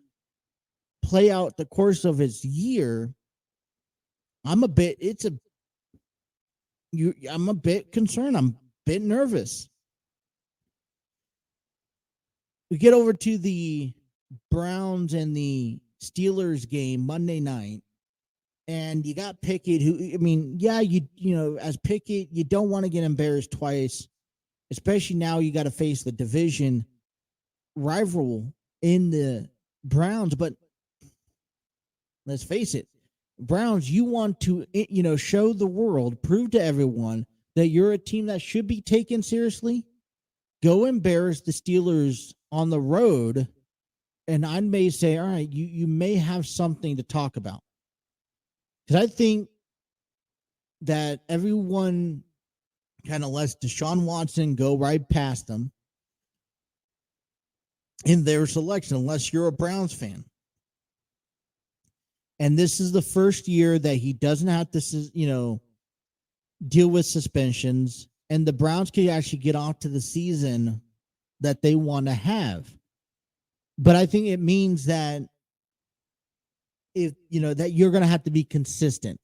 play out the course of its year, I'm a bit concerned. I'm a bit nervous. We get over to the Browns and the Steelers game Monday night, and you got Pickett, as Pickett, you don't want to get embarrassed twice, especially now you got to face the division rival in the Browns. But let's face it, Browns, you want to, show the world, prove to everyone that you're a team that should be taken seriously. Go embarrass the Steelers on the road, and I may say, all right, you may have something to talk about. Because I think that everyone kind of lets Deshaun Watson go right past them in their selection, unless you're a Browns fan. And this is the first year that he doesn't have to, deal with suspensions, and the Browns could actually get off to the season that they want to have. But I think it means that if you know that you're going to have to be consistent.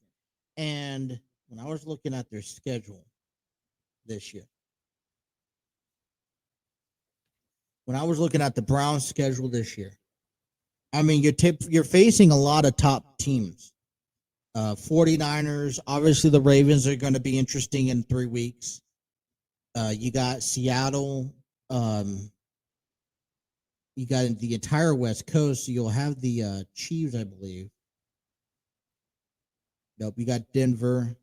And when I was looking at their schedule this year, when I was looking at the Browns' schedule this year, I mean, you're facing a lot of top teams. 49ers, obviously the Ravens are going to be interesting in 3 weeks. You got Seattle. You got the entire West Coast. So you'll have the Chiefs, I believe. Nope, you got Denver. And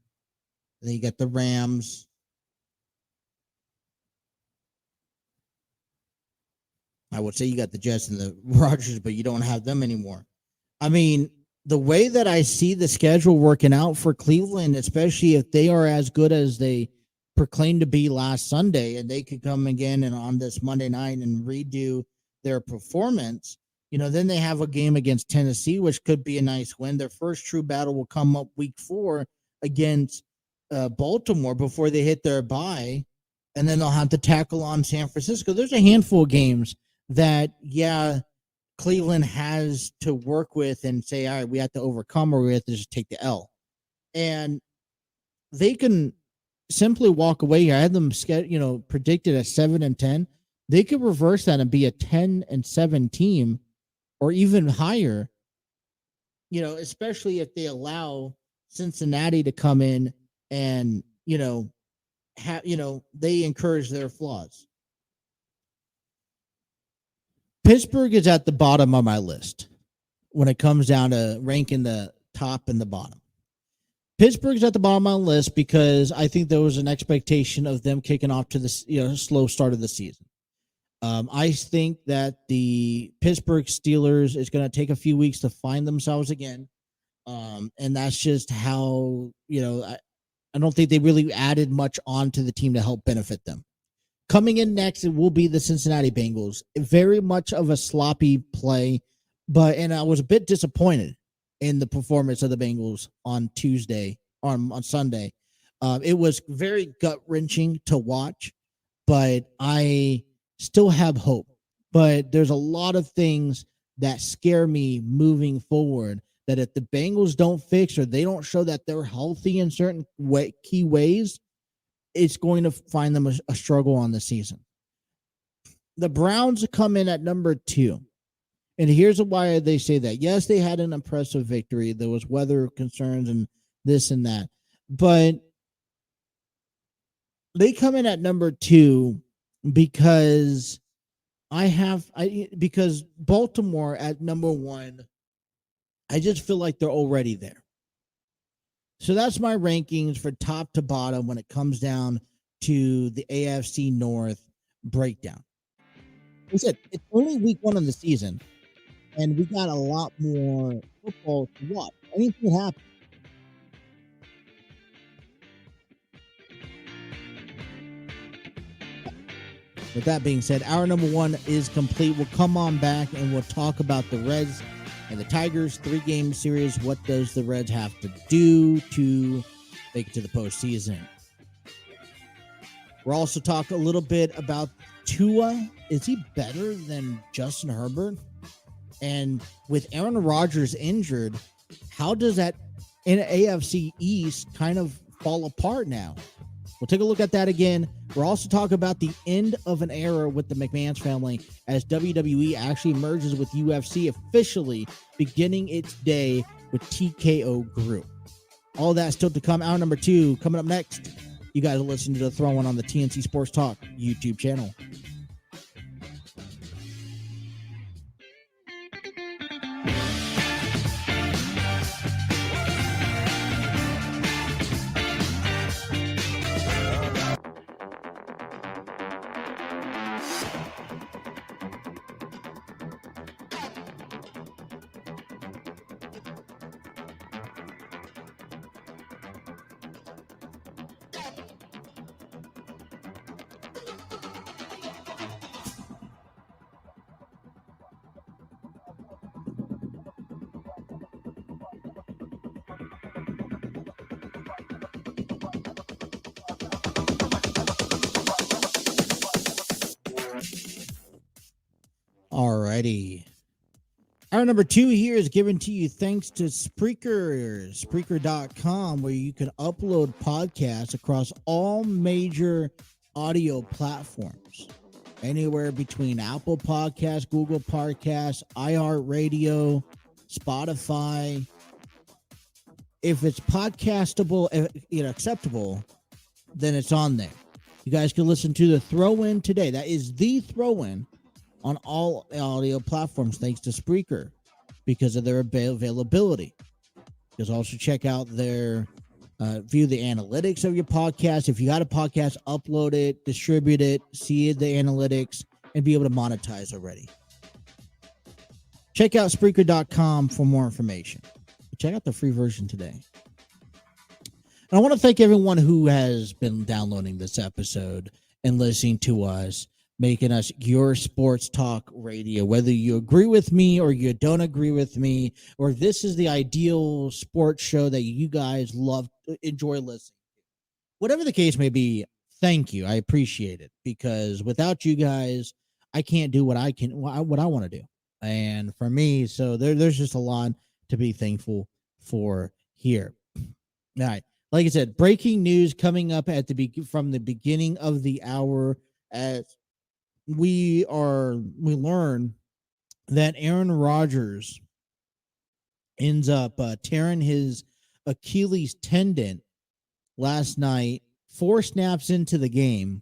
then you got the Rams. I would say you got the Jets and the Rodgers, but you don't have them anymore. I mean, the way that I see the schedule working out for Cleveland, especially if they are as good as they proclaimed to be last Sunday, and they could come again and on this Monday night and redo their performance, you know, then they have a game against Tennessee, which could be a nice win. Their first true battle will come up week 4 against Baltimore before they hit their bye, and then they'll have to tackle on San Francisco. There's a handful of games that, Cleveland has to work with and say, all right, we have to overcome, or we have to just take the L. And they can simply walk away here. I had them predicted at 7-10. They could reverse that and be a 10-7 team or even higher, especially if they allow Cincinnati to come in and, they encourage their flaws. Pittsburgh is at the bottom of my list when it comes down to ranking the top and the bottom. Pittsburgh's at the bottom of my list because I think there was an expectation of them kicking off to the slow start of the season. I think that the Pittsburgh Steelers is going to take a few weeks to find themselves again. And that's just how, I don't think they really added much on to the team to help benefit them. Coming in next, it will be the Cincinnati Bengals. Very much of a sloppy play, and I was a bit disappointed in the performance of the Bengals on Sunday. It was very gut-wrenching to watch, but I still have hope. But there's a lot of things that scare me moving forward, that if the Bengals don't fix or they don't show that they're healthy in certain key ways, it's going to find them a struggle on the season. The Browns come in at number 2. And here's why they say that. Yes, they had an impressive victory. There was weather concerns and this and that. But they come in at number 2 because because Baltimore at number 1, I just feel like they're already there. So that's my rankings for top to bottom when it comes down to the AFC North breakdown. Like I said, it's only week 1 of the season, and we got a lot more football to watch. Anything happen. With that being said, hour number 1 is complete. We'll come on back and we'll talk about the Reds and the Tigers 3-game series. What does the Reds have to do to make it to the postseason? We'll also talk a little bit about Tua. Is he better than Justin Herbert? And with Aaron Rodgers injured, how does that in AFC East kind of fall apart now? We'll take a look at that again. We'll also talk about the end of an era with the McMahon's family as WWE actually merges with UFC, officially beginning its day with TKO Group. All that still to come. Hour number 2 coming up next. You guys are listening to The Throw-In on the TNC Sports Talk YouTube channel. Alrighty. Hour number 2 here is given to you thanks to Spreaker, Spreaker.com, where you can upload podcasts across all major audio platforms. Anywhere between Apple Podcasts, Google Podcasts, iHeartRadio, Spotify. If it's podcastable, acceptable, then it's on there. You guys can listen to the throw-in today. That is the throw-in on all audio platforms, thanks to Spreaker, because of their availability. You can also check out their view the analytics of your podcast. If you got a podcast, upload it, distribute it, see the analytics, and be able to monetize already. Check out Spreaker.com for more information. Check out the free version today. And I want to thank everyone who has been downloading this episode and listening to us, making us your sports talk radio, whether you agree with me or you don't agree with me, or this is the ideal sports show that you guys love, enjoy listening to. Whatever the case may be, thank you. I appreciate it, because without you guys, I can't do what I want to do. And for me, so there's just a lot to be thankful for here. All right. Like I said, breaking news coming up from the beginning of the hour, as we learn that Aaron Rodgers ends up tearing his Achilles tendon last night, 4 snaps into the game,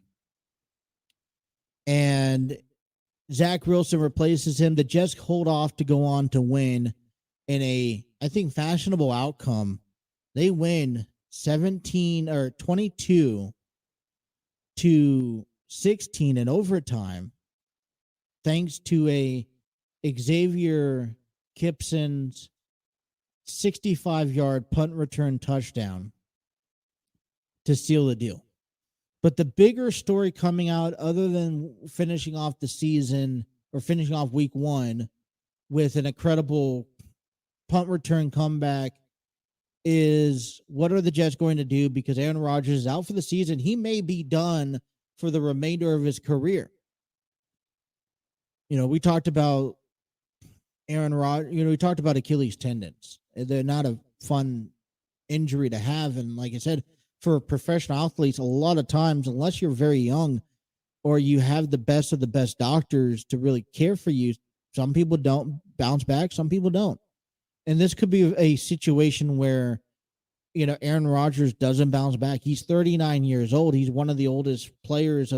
and Zach Wilson replaces him. The Jets hold off to go on to win in a, I think, fashionable outcome. They win 22-16 in overtime, thanks to a Xavier Gibson's 65-yard punt return touchdown to seal the deal. But the bigger story coming out, other than finishing off the season or finishing off week 1 with an incredible punt return comeback, is what are the Jets going to do? Because Aaron Rodgers is out for the season. He may be done for the remainder of his career. We talked about Aaron Rodgers. We talked about Achilles tendons. They're not a fun injury to have. And like I said, for professional athletes, a lot of times, unless you're very young or you have the best of the best doctors to really care for you, some people don't bounce back, some people don't. And this could be a situation where, Aaron Rodgers doesn't bounce back. He's 39 years old. He's one of the oldest players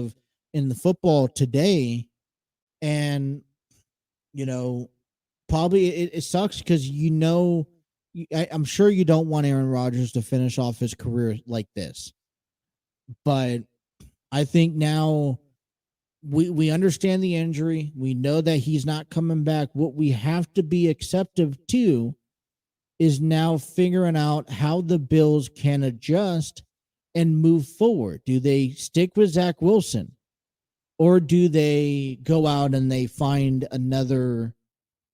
in the football today. And, probably it sucks because, I'm sure you don't want Aaron Rodgers to finish off his career like this. But I think now we understand the injury. We know that he's not coming back. What we have to be acceptive to is now figuring out how the Bills can adjust and move forward. Do they stick with Zach Wilson, or do they go out and they find another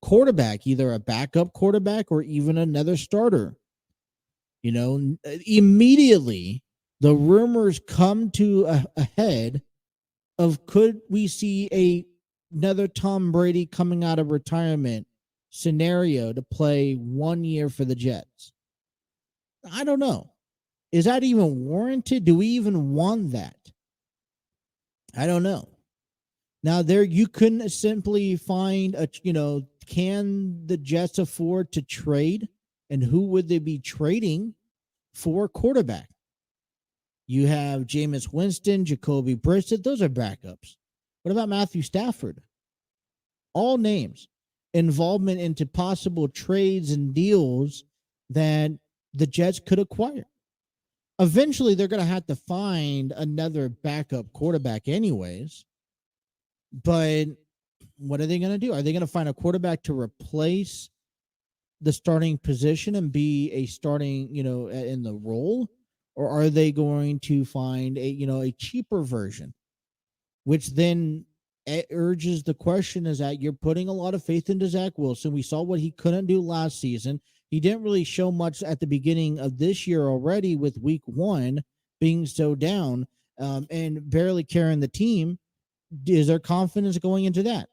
quarterback, either a backup quarterback or even another starter? Immediately the rumors come to a head of, could we see another Tom Brady coming out of retirement scenario to play 1 year for the Jets? I don't know. Is that even warranted? Do we even want that? I don't know. Now, you couldn't simply find can the Jets afford to trade? And who would they be trading for quarterback? You have Jameis Winston, Jacoby Brissett. Those are backups. What about Matthew Stafford? All names. Involvement into possible trades and deals that the Jets could acquire. Eventually, they're going to have to find another backup quarterback anyways. But what are they going to do? Are they going to find a quarterback to replace the starting position and be a starting, in the role? Or are they going to find a cheaper version? Which then urges the question is that you're putting a lot of faith into Zach Wilson. We saw what he couldn't do last season. He didn't really show much at the beginning of this year already, with week 1 being so down and barely carrying the team. Is there confidence going into that?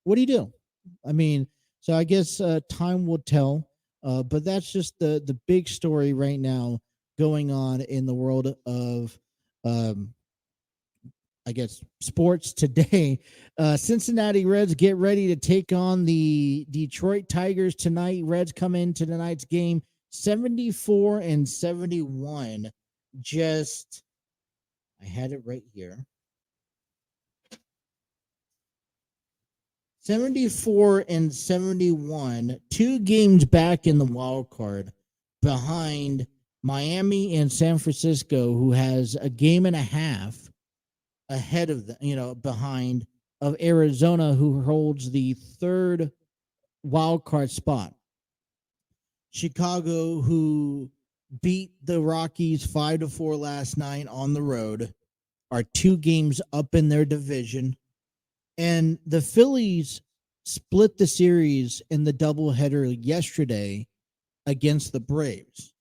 what do you do? I mean, so I guess time will tell. But that's just the big story right now going on in the world of, um, I guess, sports today. Cincinnati Reds get ready to take on the Detroit Tigers tonight. Reds come into tonight's game 74-71. Just, I had it right here. 74-71, 2 games back in the wild card behind Miami and San Francisco, who has a game and a half ahead of the, behind of Arizona, who holds the 3rd wild card spot. Chicago, who beat the Rockies 5-4 last night on the road, are 2 games up in their division. And the Phillies split the series in the doubleheader yesterday against the Braves.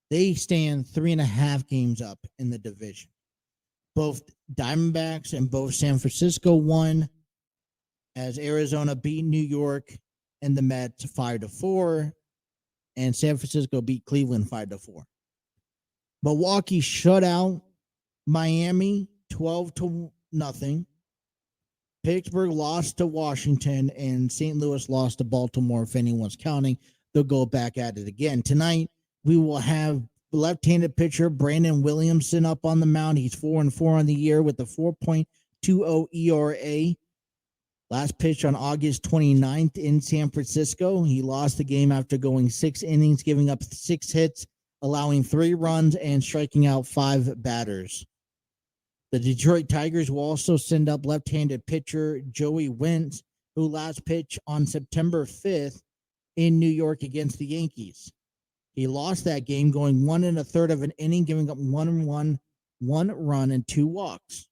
They stand 3.5 games up in the division. Both Diamondbacks and both San Francisco won, as Arizona beat New York and the Mets 5-4, and San Francisco beat Cleveland 5-4. Milwaukee shut out Miami 12-0. Pittsburgh lost to Washington, and St. Louis lost to Baltimore. If anyone's counting, they'll go back at it again. Tonight, we will have left-handed pitcher Brandon Williamson up on the mound. He's 4-4 on the year with a 4.20 ERA. Last pitch on August 29th in San Francisco. He lost the game after going 6 innings, giving up 6 hits, allowing 3 runs, and striking out 5 batters. The Detroit Tigers will also send up left-handed pitcher Joey Wentz, who last pitched on September 5th in New York against the Yankees. He lost that game, going 1 1/3 of an inning, giving up 1 run and 2 walks.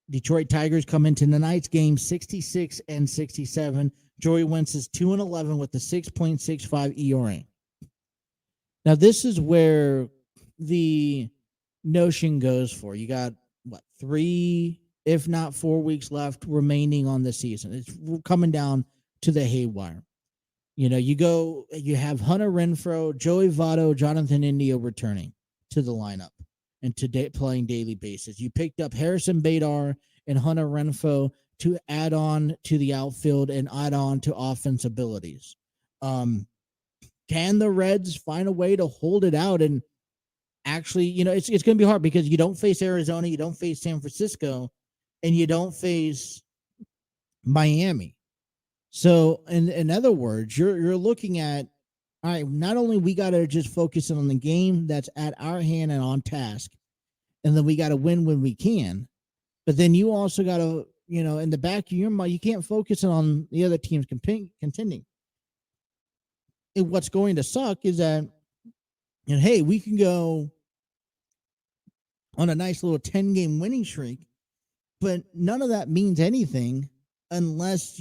Detroit Tigers come into tonight's game 66-67. Joey Wentz is 2-11 with a 6.65 ERA. Now, this is where the notion goes for. You got, 3, if not 4 weeks left remaining on the season. It's coming down to the haywire. You have Hunter Renfroe, Joey Votto, Jonathan India returning to the lineup and playing daily basis. You picked up Harrison Bader and Hunter Renfroe to add on to the outfield and add on to offense abilities. Can the Reds find a way to hold it out? And actually, it's going to be hard because you don't face Arizona, you don't face San Francisco, and you don't face Miami. So, in other words, you're looking at, all right, not only we got to just focus on the game that's at our hand and on task, and then we got to win when we can, but then you also got to, in the back of your mind, you can't focus on the other teams contending. And what's going to suck is that, hey, we can go on a nice little 10-game winning streak, but none of that means anything unless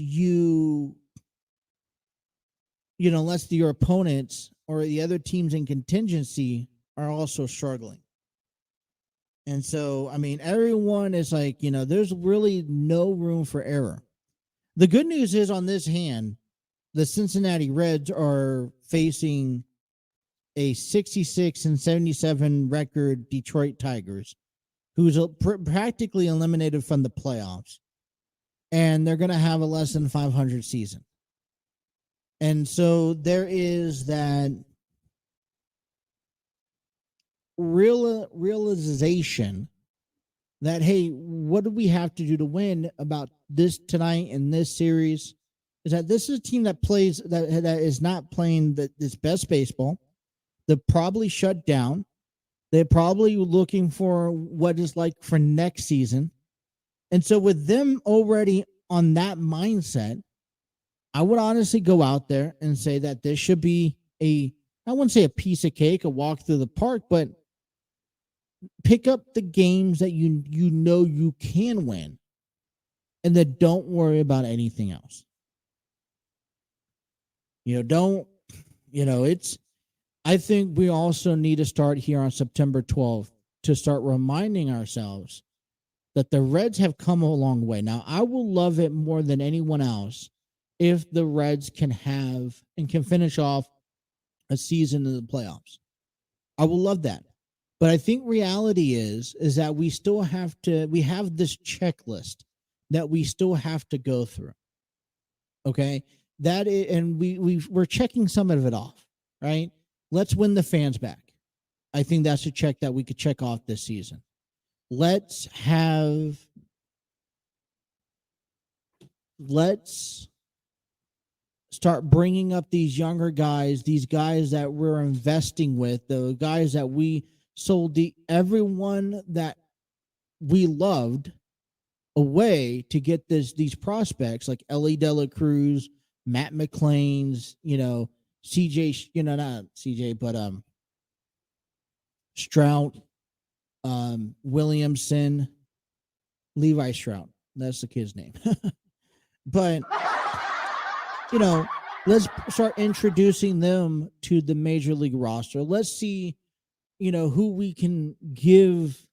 unless your opponents or the other teams in contingency are also struggling. And so, everyone is like, there's really no room for error. The good news is, on this hand, the Cincinnati Reds are facing a 66-77 record Detroit Tigers, who's practically eliminated from the playoffs. And they're going to have a less than 500 season. And so there is that realization that, hey, what do we have to do to win about this tonight in this series? Is that this is a team that plays that is not playing this best baseball. They're probably shut down. They're probably looking for what is like for next season. And so with them already on that mindset, I would honestly go out there and say that this should be I wouldn't say a piece of cake, a walk through the park, but pick up the games that you can win, and then don't worry about anything else. I think we also need to start here on September 12th to start reminding ourselves that the Reds have come a long way. Now, I will love it more than anyone else if the Reds can have and can finish off a season in the playoffs. I will love that. But I think reality is that we still have we have this checklist that we still have to go through. Okay? That is, and we're checking some of it off, right? Let's win the fans back. I think that's a check that we could check off this season. Let's start bringing up these younger guys, these guys that we're investing with, the guys that we sold everyone that we loved away to get these prospects like Ellie De La Cruz, Matt McClain's, CJ, not CJ, but Strout, Williamson, Levi Strout. That's the kid's name. But, let's start introducing them to the major league roster. Let's see, who we can give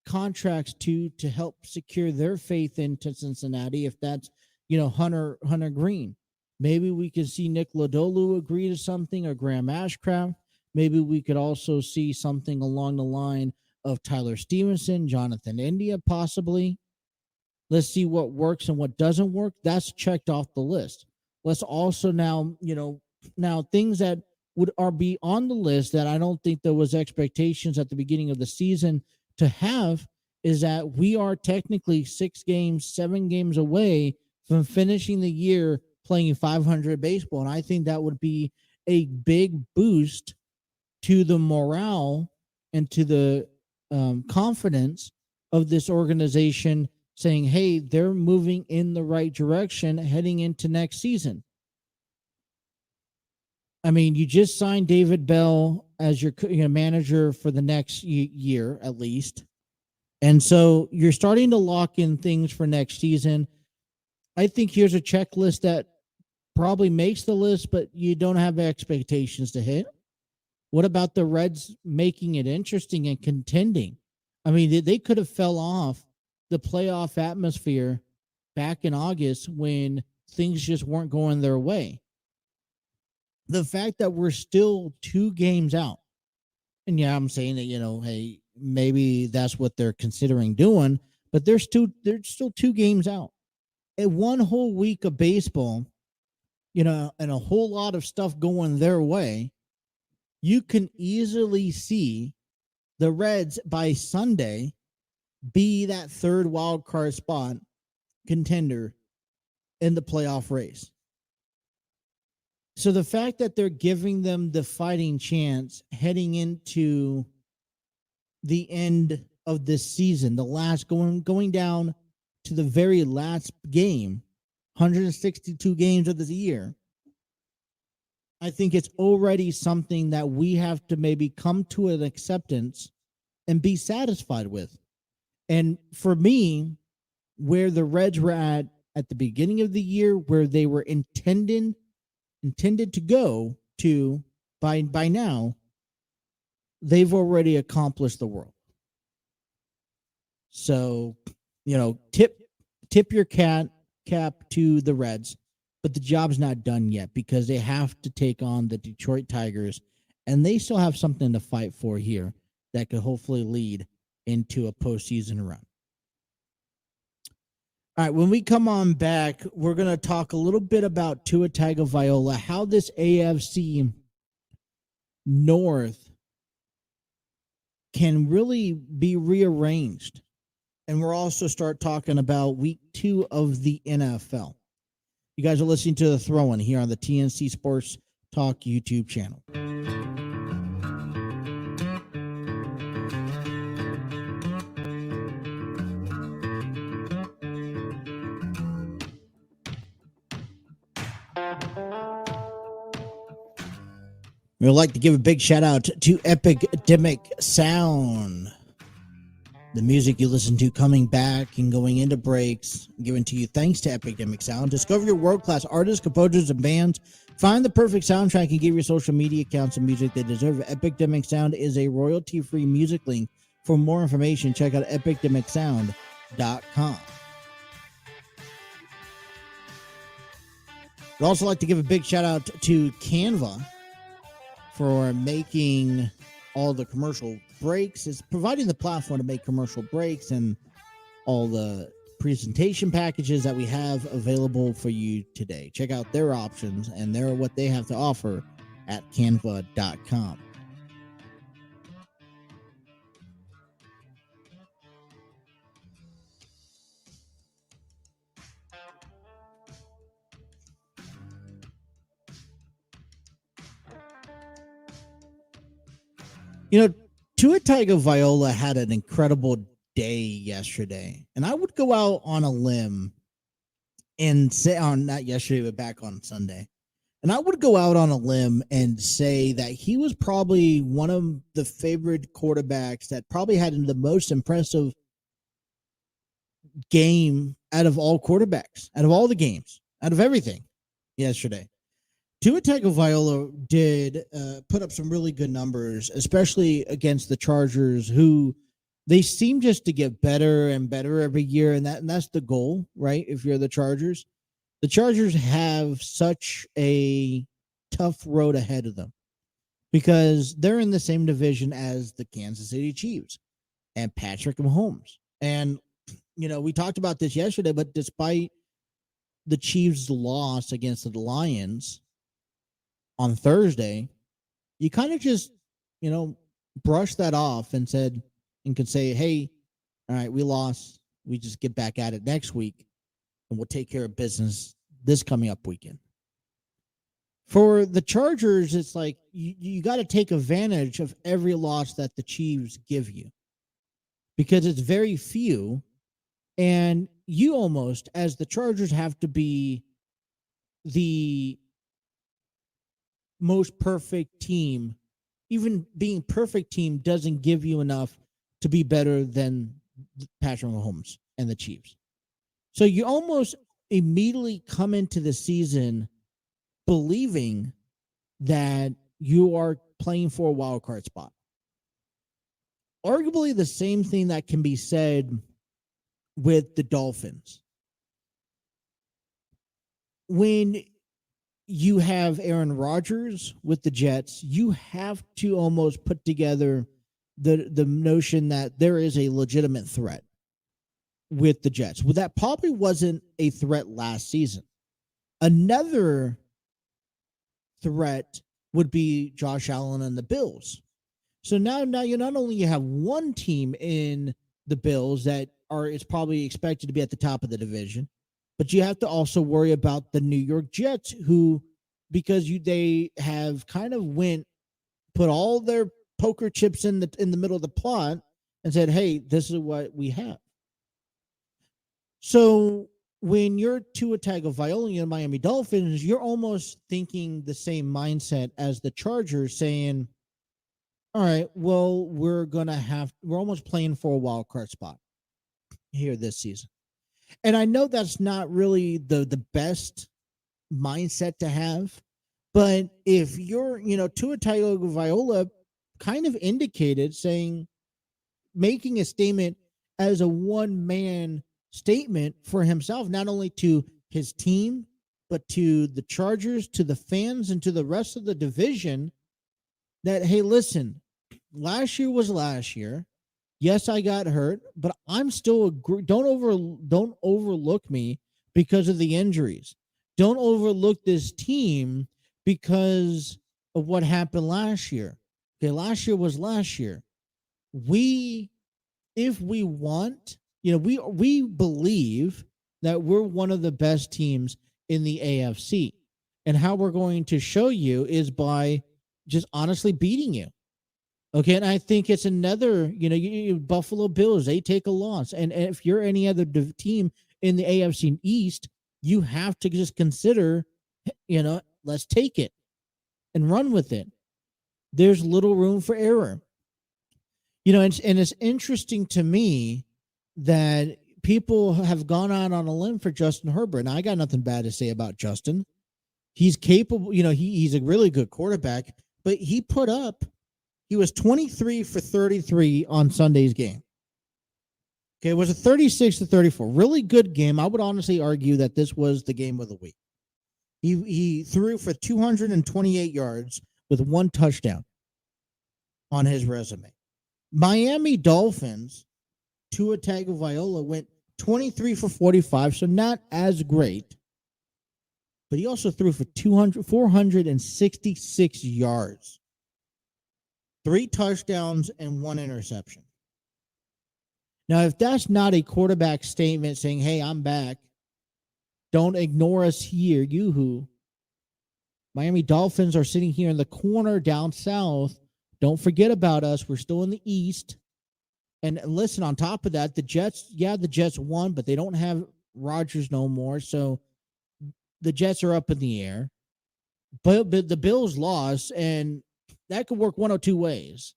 contracts to help secure their faith into Cincinnati. If that's, Hunter Green, maybe we could see Nick Lodolu agree to something, or Graham Ashcraft. Maybe we could also see something along the line of Tyler Stevenson, Jonathan India, possibly. Let's see what works and what doesn't work. That's checked off the list. Let's also now things that would be on the list that I don't think there was expectations at the beginning of the season to have is that we are technically 7 games away from finishing the year playing 500 baseball. And I think that would be a big boost to the morale and to the confidence of this organization, saying, hey, they're moving in the right direction heading into next season. I mean, you just signed David Bell as your manager for the next year, at least. And so you're starting to lock in things for next season. I think here's a checklist that probably makes the list, but you don't have expectations to hit. What about the Reds making it interesting and contending? I mean, they could have fell off the playoff atmosphere back in August when things just weren't going their way. The fact that we're still 2 games out, and yeah, I'm saying that, hey, maybe that's what they're considering doing, but they're still 2 games out. And 1 whole week of baseball, and a whole lot of stuff going their way, you can easily see the Reds by Sunday be that 3rd wild card spot contender in the playoff race. So the fact that they're giving them the fighting chance heading into the end of this season, the last going down to the very last game, 162 games of the year, I think it's already something that we have to maybe come to an acceptance and be satisfied with. And for me, where the Reds were at the beginning of the year, where they were intended to go to by now, they've already accomplished the world. So, tip your cap to the Reds, but the job's not done yet because they have to take on the Detroit Tigers, and they still have something to fight for here that could hopefully lead into a postseason run. All right, when we come on back, we're going to talk a little bit about Tua Tagovailoa, how this AFC North can really be rearranged. And we'll also start talking about week 2 of the NFL. You guys are listening to The Throw-In here on the TNC Sports Talk YouTube channel. We'd like to give a big shout out to Epidemic Sound. The music you listen to coming back and going into breaks, given to you thanks to Epidemic Sound. Discover your world-class artists, composers, and bands. Find the perfect soundtrack and give your social media accounts and music they deserve. Epidemic Sound is a royalty-free music link. For more information, check out epidemicsound.com. I'd also like to give a big shout out to Canva for making all the commercial breaks. It's providing the platform to make commercial breaks and all the presentation packages that we have available for you today. Check out their options and what they have to offer at canva.com. You know, Tua Tagovailoa had an incredible day yesterday, and I would go out on a limb and say, not yesterday, but back on Sunday, and I would go out on a limb and say that he was probably one of the favorite quarterbacks that probably had the most impressive game out of all quarterbacks, out of all the games, out of everything yesterday. Tua Tagovailoa did put up some really good numbers, especially against the Chargers, who they seem just to get better and better every year, and that's the goal, right? If you're the Chargers have such a tough road ahead of them because they're in the same division as the Kansas City Chiefs and Patrick Mahomes. And we talked about this yesterday, but despite the Chiefs' loss against the Lions on Thursday, you kind of just, brush that off and could say, hey, all right, we lost. We just get back at it next week and we'll take care of business this coming up weekend. For the Chargers, it's like you got to take advantage of every loss that the Chiefs give you because it's very few. And you almost, as the Chargers, have to be the most perfect team. Even being perfect team doesn't give you enough to be better than Patrick Mahomes and the Chiefs. So you almost immediately come into the season believing that you are playing for a wild card spot. Arguably the same thing that can be said with the Dolphins. When you have Aaron Rodgers with the Jets, you have to almost put together the notion that there is a legitimate threat with the Jets. Well, that probably wasn't a threat last season. Another threat would be Josh Allen and the Bills. So now you not only have one team in the Bills that is probably expected to be at the top of the division, but you have to also worry about the New York Jets, who, because they have kind of put all their poker chips in the middle of the plot and said, hey, this is what we have. So when you're Tua Tagovailoa and Miami Dolphins, you're almost thinking the same mindset as the Chargers, saying, all right, well, we're almost playing for a wild card spot here this season. And I know that's not really the best mindset to have, but if you're, Tua Tagovailoa kind of indicated making a statement as a one-man statement for himself, not only to his team, but to the Chargers, to the fans, and to the rest of the division, that, hey, listen, last year was last year. Yes, I got hurt, but I'm still don't overlook me because of the injuries. Don't overlook this team because of what happened last year. Okay, last year was last year. If we want, we believe that we're one of the best teams in the AFC. And how we're going to show you is by just honestly beating you. Okay, and I think it's another, Buffalo Bills, they take a loss. And if you're any other team in the AFC East, you have to just consider, let's take it and run with it. There's little room for error. And it's interesting to me that people have gone out on a limb for Justin Herbert. Now, I got nothing bad to say about Justin. He's capable, he's a really good quarterback, but he was 23 for 33 on Sunday's game. Okay, it was a 36-34. Really good game. I would honestly argue that this was the game of the week. He threw for 228 yards with 1 touchdown on his resume. Miami Dolphins, Tua Tagovailoa went 23 for 45, so not as great. But he also threw for 466 yards, 3 touchdowns, and 1 interception. Now, if that's not a quarterback statement saying, hey, I'm back, don't ignore us here, yoo-hoo. Miami Dolphins are sitting here in the corner down south. Don't forget about us. We're still in the East. And listen, on top of that, the Jets won, but they don't have Rodgers no more. So the Jets are up in the air. But the Bills lost, and that could work one of two ways.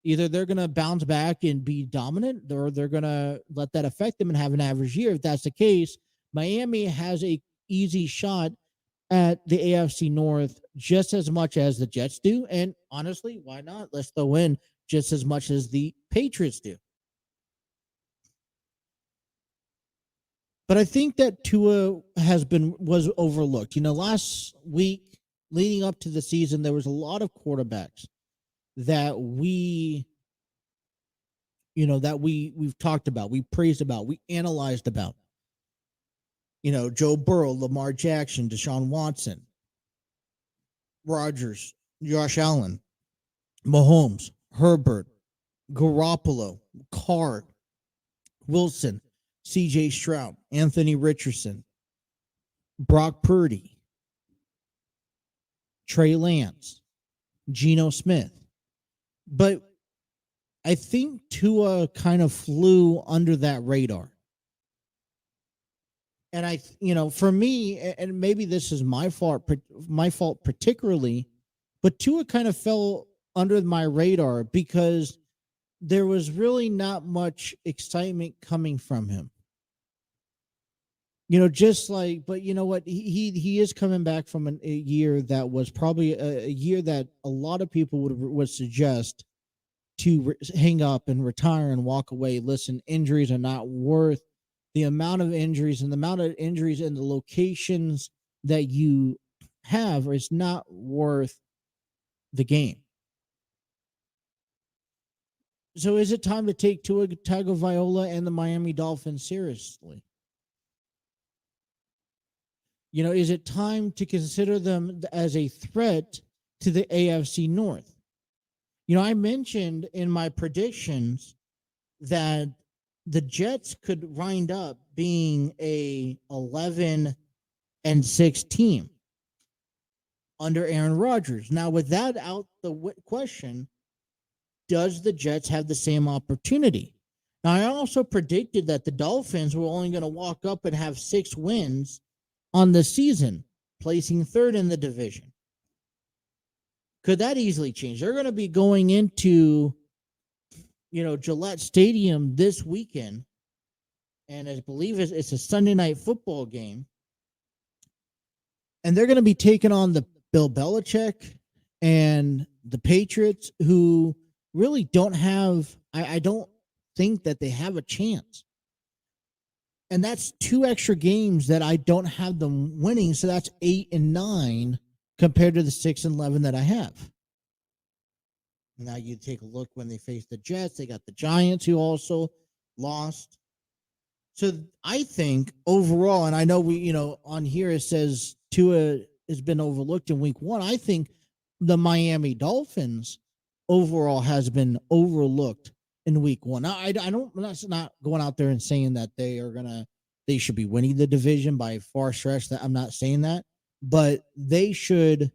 Either they're going to bounce back and be dominant, or they're going to let that affect them and have an average year. If that's the case, Miami has a easy shot at the AFC North just as much as the Jets do. And honestly, why not? Let's throw in just as much as the Patriots do. But I think that Tua was overlooked. Last week leading up to the season, there was a lot of quarterbacks that we've talked about, we praised about, we analyzed about. Joe Burrow, Lamar Jackson, Deshaun Watson, Rodgers, Josh Allen, Mahomes, Herbert, Garoppolo, Carr, Wilson, C.J. Stroud, Anthony Richardson, Brock Purdy, Trey Lance, Geno Smith. But I think Tua kind of flew under that radar. And for me, and maybe this is my fault particularly, but Tua kind of fell under my radar because there was really not much excitement coming from him. But you know what? He is coming back from a year that was probably a year that a lot of people would suggest to hang up and retire and walk away. Listen, injuries are not worth the amount of injuries, and the amount of injuries and the locations that you have is not worth the game. So is it time to take Tua Tagovailoa and the Miami Dolphins seriously? Is it time to consider them as a threat to the AFC North? I mentioned in my predictions that the Jets could wind up being a 11-6 team under Aaron Rodgers. Now, with that out the question, does the Jets have the same opportunity? Now, I also predicted that the Dolphins were only going to walk up and have 6 wins on the season, placing 3rd in the division. Could that easily change? They're going to be going into, Gillette Stadium this weekend, and I believe it's a Sunday night football game, and they're going to be taking on the Bill Belichick and the Patriots, who really don't have, I don't think that they have a chance. And that's 2 extra games that I don't have them winning. So that's 8-9 compared to the 6-11 that I have. Now you take a look when they face the Jets. They got the Giants, who also lost. So I think overall, and I know on here it says Tua has been overlooked in week 1. I think the Miami Dolphins overall has been overlooked in week 1. Now, I'm not going out there and saying that they should be winning the division by far stretch. That I'm not saying that, but they should.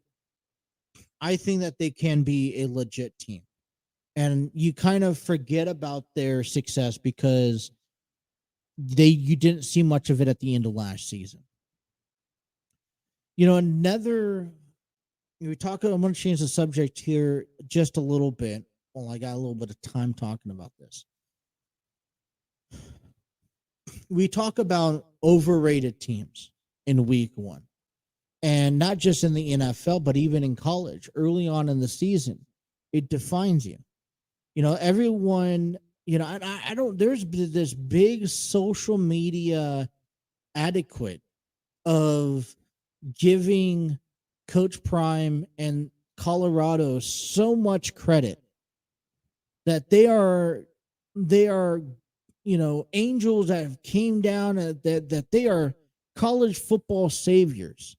I think that they can be a legit team, and you kind of forget about their success because you didn't see much of it at the end of last season. I'm going to change the subject here just a little bit. Well, I got a little bit of time talking about this. We talk about overrated teams in week 1, and not just in the NFL, but even in college early on in the season. It defines you. Everyone, I don't. There's this big social media adequate of giving Coach Prime and Colorado so much credit that they are angels that have came down, that they are college football saviors,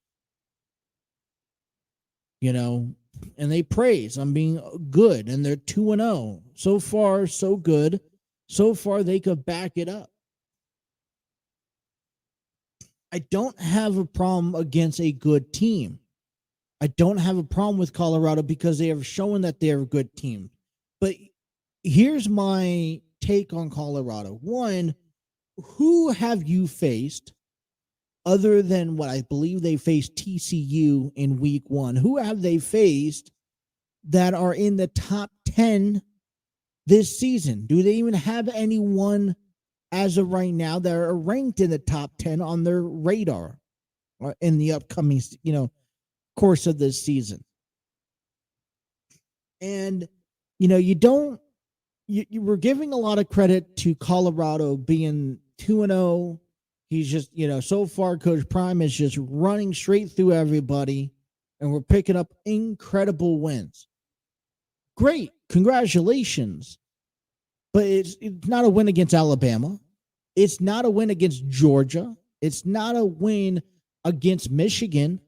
and they praise on being good, and they're 2-0. So far, so good. So far, they could back it up. I don't have a problem against a good team. I don't have a problem with Colorado because they have shown that they're a good team. But here's my take on Colorado. One, who have you faced other than what I believe they faced TCU in week 1? Who have they faced that are in the top 10 this season? Do they even have anyone as of right now that are ranked in the top 10 on their radar in the upcoming, course of this season? And, you were giving a lot of credit to Colorado being 2-0. He's just, so far, Coach Prime is just running straight through everybody, and we're picking up incredible wins. Great. Congratulations. But it's not a win against Alabama. It's not a win against Georgia. It's not a win against Michigan.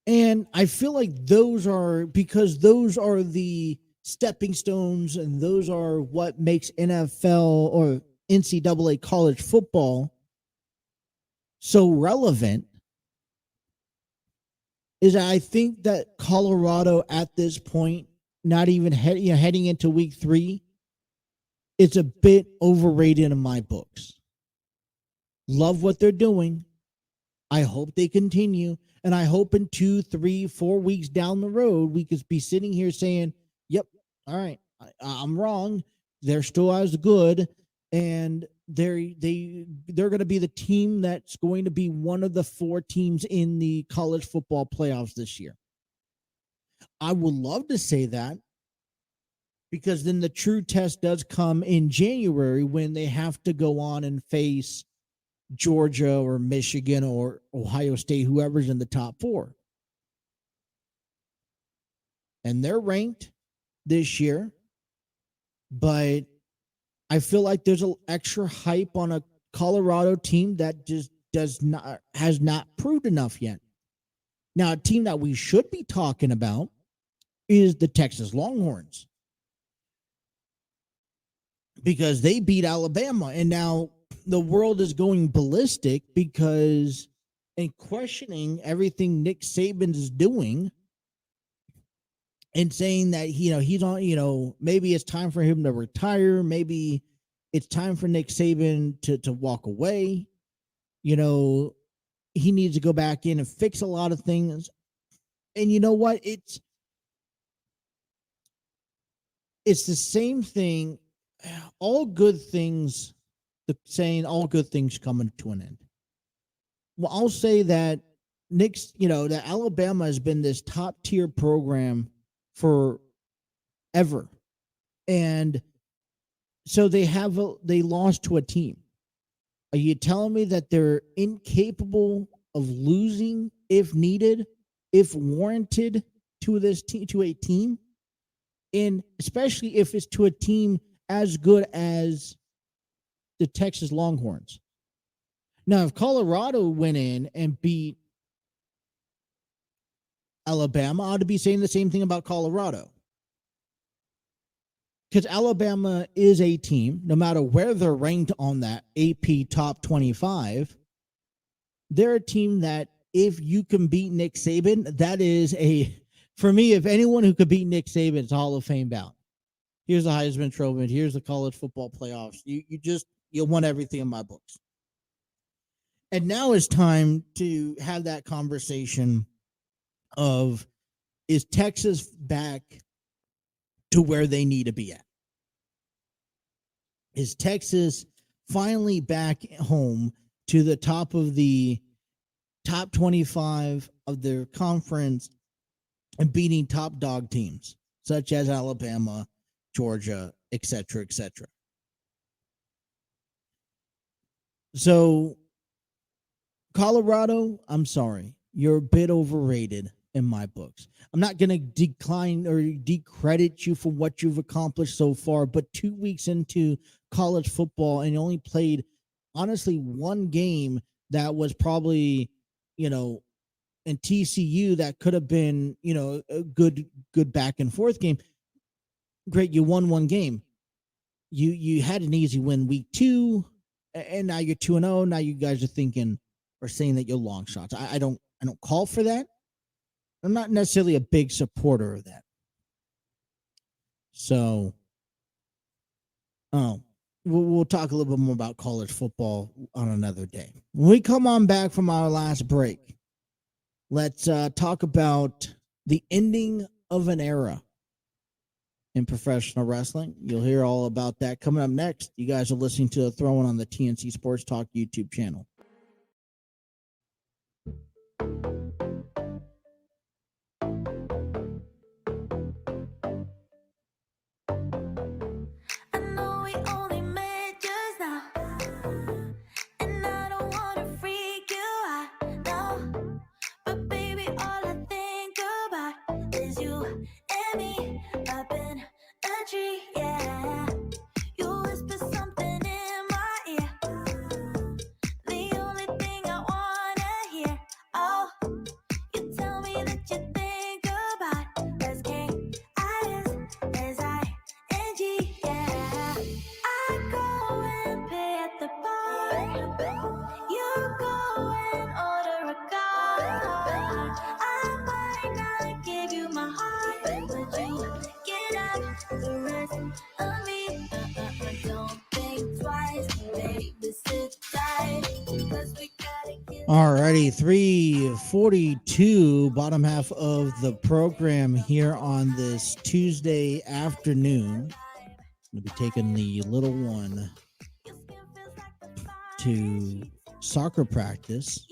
And I feel like those are the stepping stones, and those are what makes NFL or NCAA college football so relevant. Is I think that Colorado at this point, not even heading into week 3, it's a bit overrated in my books. Love what they're doing. I hope they continue. And I hope in 2, 3, 4 weeks down the road, we could be sitting here saying, yep, all right, I'm wrong. They're still as good. And they're going to be the team that's going to be one of the 4 teams in the college football playoffs this year. I would love to say that, because then the true test does come in January when they have to go on and face Georgia or Michigan or Ohio State, whoever's in the top 4. And they're ranked this year, but I feel like there's an extra hype on a Colorado team that just has not proved enough yet. Now, a team that we should be talking about is the Texas Longhorns, because they beat Alabama, and now the world is going ballistic because and questioning everything Nick Saban is doing, and saying that he's on, maybe it's time for him to retire, maybe it's time for Nick Saban to walk away. He needs to go back in and fix a lot of things. And you know what? It's the same thing. All good things, the saying, all good things come to an end. Well, I'll say that that Alabama has been this top tier program forever. And so they lost to a team. Are you telling me that they're incapable of losing if needed, if warranted, to a team? And especially if it's to a team as good as the Texas Longhorns. Now, if Colorado went in and beat Alabama, I ought to be saying the same thing about Colorado. Because Alabama is a team, no matter where they're ranked on that AP top 25, they're a team that if you can beat Nick Saban, that is for me, if anyone who could beat Nick Saban, it's a Hall of Fame bout. Here's the Heisman Trophy. Here's the college football playoffs. You won everything in my books. And now it's time to have that conversation of, is Texas back to where they need to be at? Is Texas finally back home to the top of the top 25 of their conference and beating top dog teams such as Alabama, Georgia, et cetera, et cetera. So, Colorado, I'm sorry, you're a bit overrated in my books. I'm not going to decline or decredit you for what you've accomplished so far, but 2 weeks into college football and you only played, honestly, one game that was probably, in TCU that could have been, a good back and forth game. Great, you won one game. You had an easy win week 2, and now you're 2-0. Now you guys are thinking or saying that you're long shots. I don't call for that. I'm not necessarily a big supporter of that. So, we'll talk a little bit more about college football on another day. When we come on back from our last break, let's talk about the ending of an era in professional wrestling. You'll hear all about that coming up next. You guys are listening to Throwing on the TNC Sports Talk YouTube channel. Alrighty, 3:42, bottom half of the program here on this Tuesday afternoon. We'll be taking the little one to soccer practice.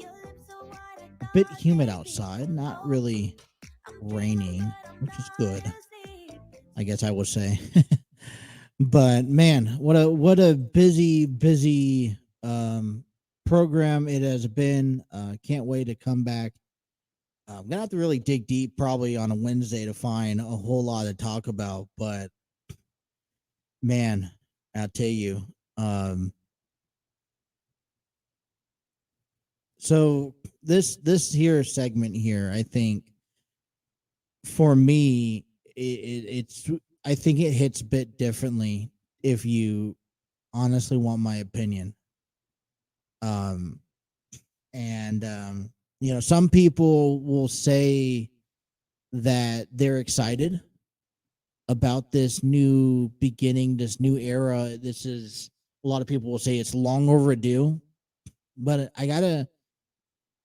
A bit humid outside, not really raining, which is good, I guess I would say. But man, what a busy program it has been. Can't wait to come back. I'm gonna have to really dig deep probably on a Wednesday to find a whole lot to talk about, but man, I'll tell you. So this here segment here, I think for me, it's I think it hits a bit differently if you honestly want my opinion. Some people will say that they're excited about this new beginning, this new era. This is, a lot of people will say it's long overdue, but I gotta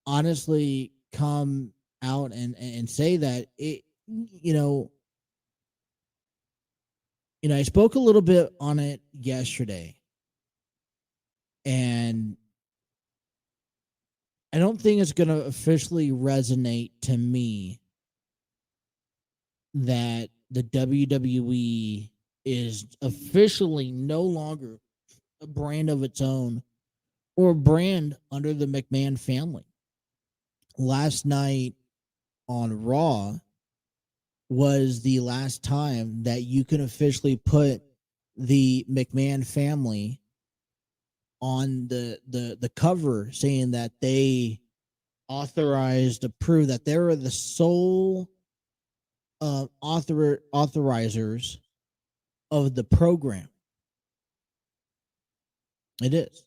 honestly come out and say that I spoke a little bit on it yesterday, and I don't think it's going to officially resonate to me that the WWE is officially no longer a brand of its own or a brand under the McMahon family. Last night on Raw was the last time that you can officially put the McMahon family on the cover, saying that they authorized to prove that they were the sole authorizers of the program. It is.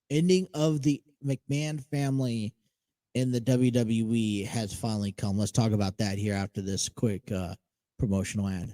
Ending of the McMahon family in the WWE has finally come. Let's talk about that here after this quick promotional ad.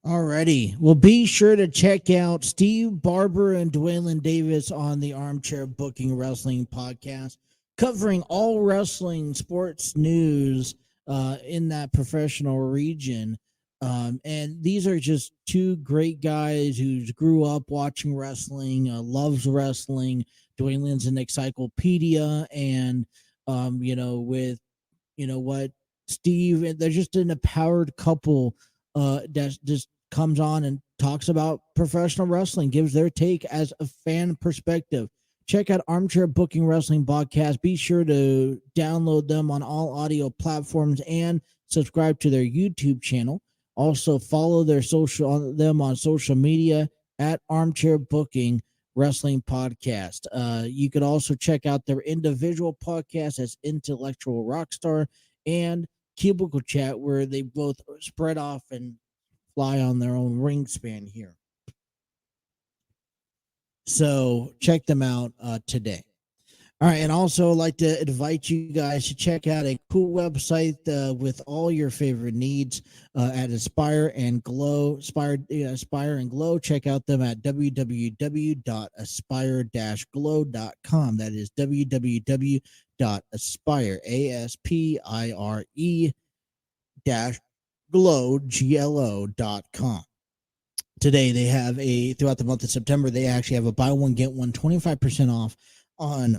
Alrighty. Well, be sure to check out Steve Barber and Dwaylon Davis on the Armchair Booking Wrestling podcast, covering all wrestling sports news in that professional region. And these are just two great guys who grew up watching wrestling, loves wrestling. Dwaylon's an encyclopedia, and with what Steve, they're just an empowered couple that just comes on and talks about professional wrestling, gives their take as a fan perspective. Check out Armchair Booking Wrestling Podcast. Be sure to download them on all audio platforms and subscribe to their YouTube channel. Also follow them on social media at Armchair Booking Wrestling Podcast. You could also check out their individual podcast as Intellectual Rockstar and Cubicle Chat, where they both spread off and fly on their own wingspan here. So check them out today. All right, and also I'd like to invite you guys to check out a cool website with all your favorite needs at Aspire and Glow. Aspire and Glow. Check out them at www.aspire-glow.com. That is www.aspire-glow.com. Today they have throughout the month of September, they actually have a buy one get one 25% off on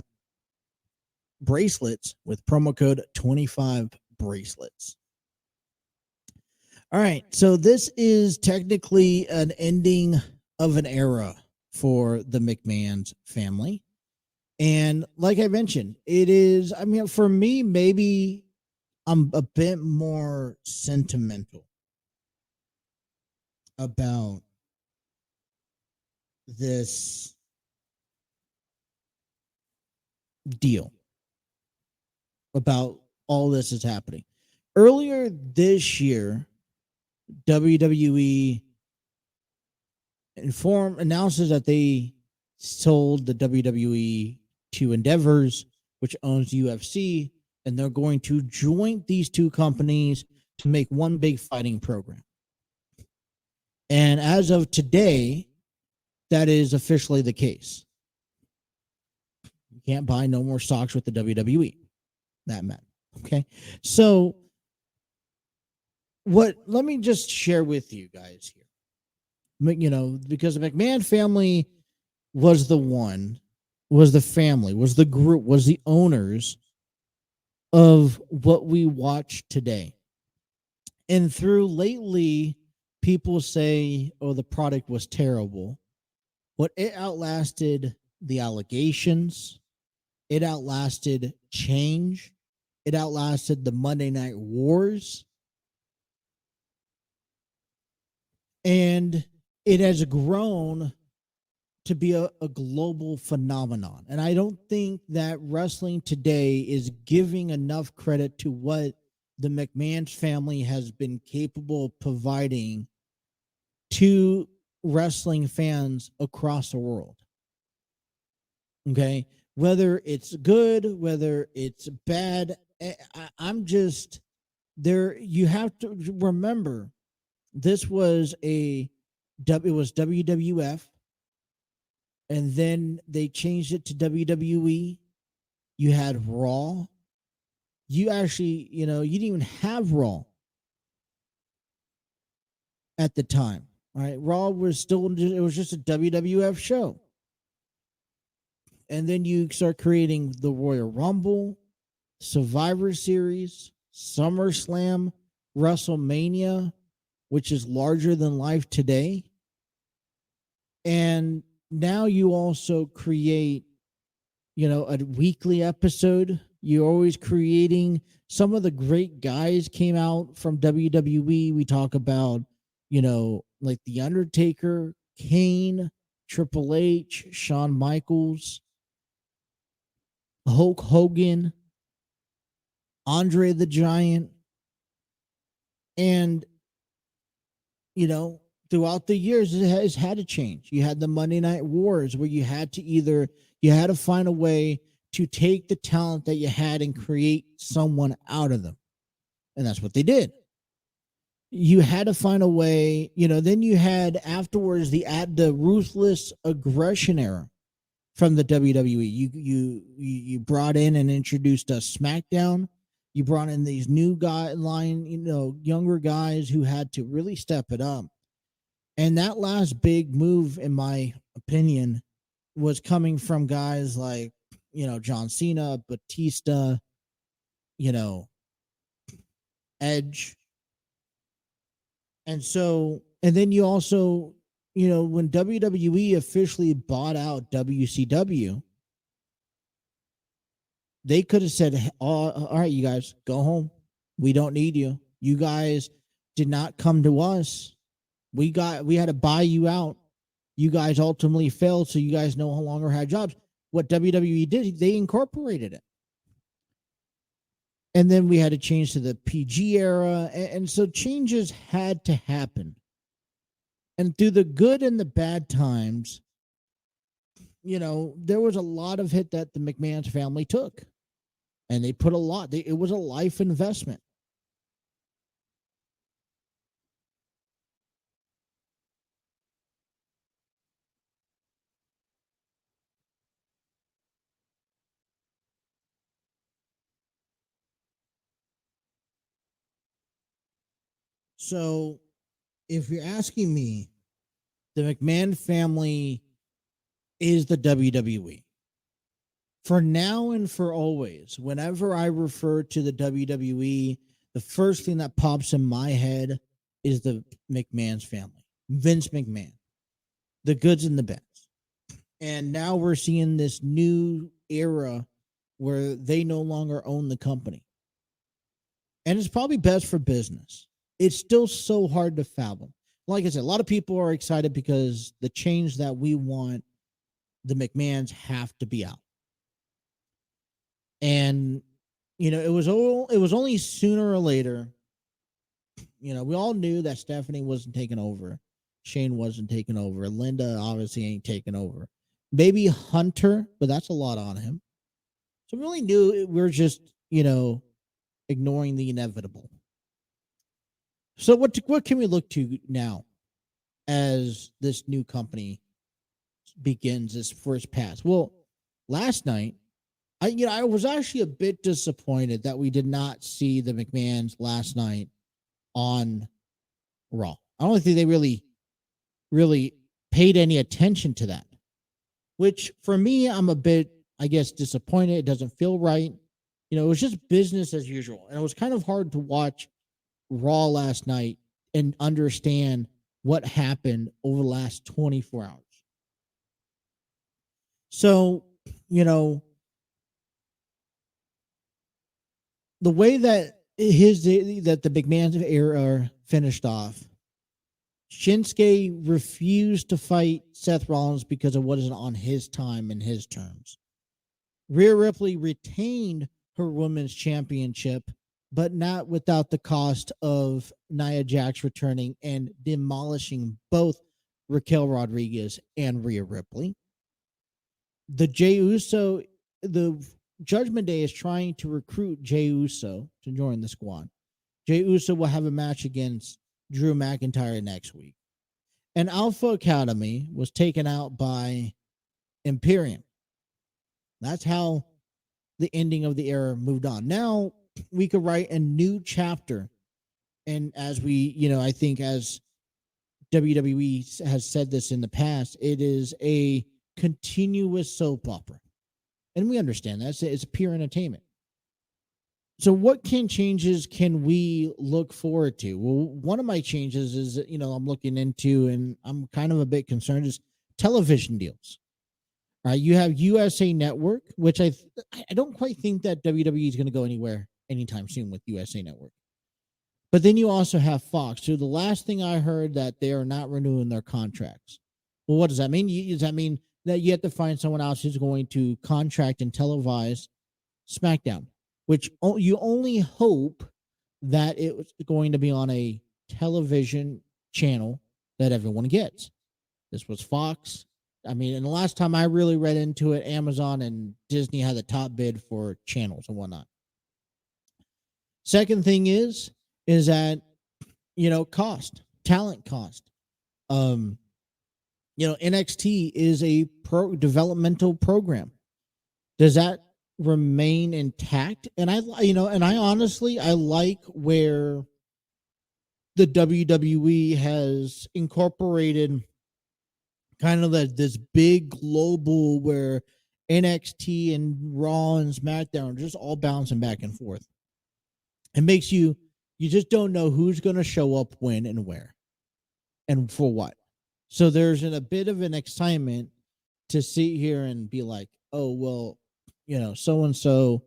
bracelets with promo code 25 bracelets. All right, so this is technically an ending of an era for the McMahon's family. And like I mentioned, for me, maybe I'm a bit more sentimental about this deal, about all this is happening. Earlier this year, WWE announces that they sold the WWE to Endeavors, which owns UFC, and they're going to join these two companies to make one big fighting program. And as of today, that is officially the case. You can't buy no more stocks with the WWE. That meant. Okay. So let me just share with you guys here. Because the McMahon family was the family, was the group, was the owners of what we watch today. And through lately, people say, oh, the product was terrible. But it outlasted the allegations. It outlasted change. It outlasted the Monday Night Wars. And it has grown to be a global phenomenon. And I don't think that wrestling today is giving enough credit to what the McMahon family has been capable of providing to wrestling fans across the world. Okay? Whether it's good, whether it's bad, I'm just there. You have to remember, this was it was WWF, and then they changed it to WWE. You had Raw. You actually, you didn't even have Raw at the time. All right, Raw was it was just a WWF show. And then you start creating the Royal Rumble, Survivor Series, SummerSlam, WrestleMania, which is larger than life today. And now you also create, a weekly episode. You're always creating. Some of the great guys came out from WWE. We talk about, like The Undertaker, Kane, Triple H, Shawn Michaels, Hulk Hogan, Andre the Giant. And, throughout the years, it has had to change. You had the Monday Night Wars, where you had to find a way to take the talent that you had and create someone out of them. And that's what they did. you had to find a way, then you had afterwards the ruthless aggression era from the WWE. You brought in and introduced a SmackDown. You brought in these new younger guys who had to really step it up. And that last big move, in my opinion, was coming from guys like, John Cena, Batista, Edge. And then you also, when WWE officially bought out WCW, they could have said, all right, you guys, go home. We don't need you. You guys did not come to us. We had to buy you out. You guys ultimately failed, so you guys no longer had jobs. What WWE did, they incorporated it. And then we had to change to the PG era. And so changes had to happen. And through the good and the bad times, there was a lot of hit that the McMahon's family took. And they put a lot. It was a life investment. So if you're asking me, the McMahon family is the WWE. For now and for always, whenever I refer to the WWE, the first thing that pops in my head is the McMahon's family, Vince McMahon, the goods and the bads. And now we're seeing this new era where they no longer own the company. And it's probably best for business. It's still so hard to fathom. Like I said, a lot of people are excited because the change that we want, the McMahons have to be out. And, it was only sooner or later, we all knew that Stephanie wasn't taking over. Shane wasn't taking over. Linda obviously ain't taking over. Maybe Hunter, but that's a lot on him. So we really knew we're just, ignoring the inevitable. So what can we look to now as this new company begins its first pass? Well, last night, I was actually a bit disappointed that we did not see the McMahons last night on Raw. I don't think they really paid any attention to that, which for me, I'm a bit, I guess, disappointed. It doesn't feel right. It was just business as usual. And it was kind of hard to watch Raw last night and understand what happened over the last 24 hours. So, the way that the McMahon era finished off, Shinsuke refused to fight Seth Rollins because it wasn't on his time and his terms. Rhea Ripley retained her women's championship, but not without the cost of Nia Jax returning and demolishing both Raquel Rodriguez and Rhea Ripley. The Judgment Day is trying to recruit Jey Uso to join the squad. Jey Uso will have a match against Drew McIntyre next week. And Alpha Academy was taken out by Imperium. That's how the ending of the era moved on. Now we could write a new chapter. And as we, I think as WWE has said this in the past, it is a continuous soap opera. And we understand that. It's pure entertainment. So what changes can we look forward to? Well, one of my changes is, I'm looking into, and I'm kind of a bit concerned, is television deals. All right, you have USA Network, which I don't quite think that WWE is going to go anywhere anytime soon with USA Network. But then you also have Fox. So the last thing I heard that they are not renewing their contracts. Well, what does that mean? Does that mean that you have to find someone else who's going to contract and televise SmackDown, which you only hope that it's going to be on a television channel that everyone gets. This was Fox. I mean, and the last time I really read into it, Amazon and Disney had the top bid for channels and whatnot. Second thing is that, talent cost. NXT is a developmental program. Does that remain intact? And I honestly, I like where the WWE has incorporated kind of this big global where NXT and Raw and SmackDown are just all bouncing back and forth. It makes you just don't know who's going to show up when and where and for what. So there's a bit of an excitement to sit here and be like, oh, well, so and so,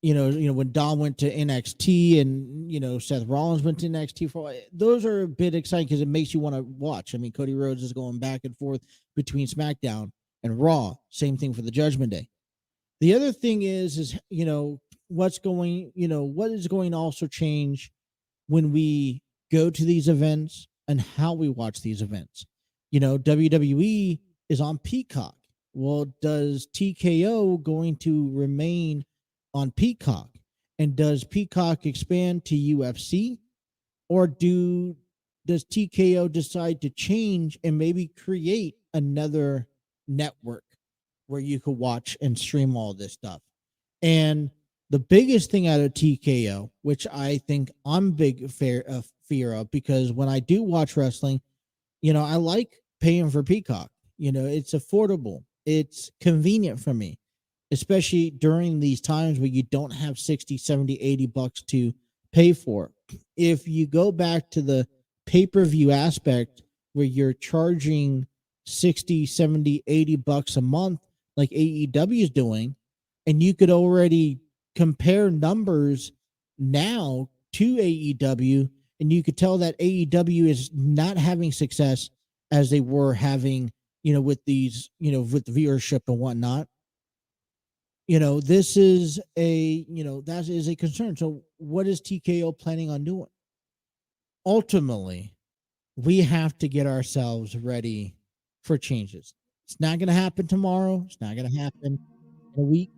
when Dom went to NXT and Seth Rollins went to NXT those are a bit exciting because it makes you want to watch. I mean, Cody Rhodes is going back and forth between SmackDown and Raw. Same thing for the Judgment Day. The other thing is what is going to also change when we go to these events and how we watch these events. WWE is on Peacock. Well, does TKO going to remain on Peacock? And does Peacock expand to UFC? Or does TKO decide to change and maybe create another network where you could watch and stream all this stuff? And the biggest thing out of TKO, which I think I'm big fear of, because when I do watch wrestling, I like paying for Peacock. It's affordable. It's convenient for me, especially during these times where you don't have 60, 70, 80 bucks to pay for. If you go back to the pay-per-view aspect where you're charging 60, 70, 80 bucks a month, like AEW is doing, and you could already compare numbers now to AEW, and you could tell that AEW is not having success as they were having, with these, with the viewership and whatnot. This is that is a concern. So what is TKO planning on doing? Ultimately, we have to get ourselves ready for changes. It's not going to happen tomorrow. It's not going to happen in a week,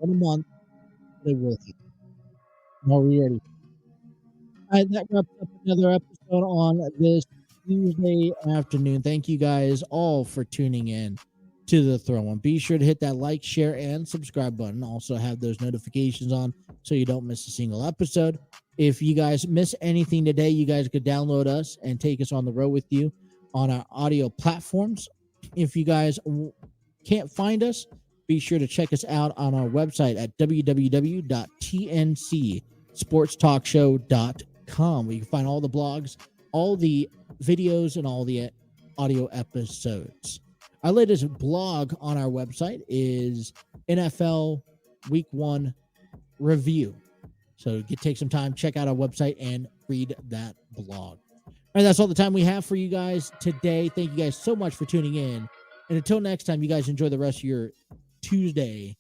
in a month. It will happen. Are we ready? All right, that wraps up another episode on this Tuesday afternoon. Thank you guys all for tuning in to the Throw-In. Be sure to hit that like, share, and subscribe button. Also have those notifications on so you don't miss a single episode. If you guys miss anything today, you guys could download us and take us on the road with you on our audio platforms. If you guys can't find us, be sure to check us out on our website at www.tncsportstalkshow.com, where you can find all the blogs, all the videos, and all the audio episodes. Our latest blog on our website is NFL Week 1 review. So take some time, check out our website, and read that blog. All right, that's all the time we have for you guys today. Thank you guys so much for tuning in. And until next time, you guys enjoy the rest of your Tuesday,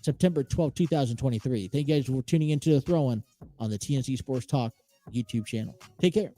September 12th, 2023. Thank you guys for tuning into the Throw-In on the TNC Sports Talk YouTube channel. Take care.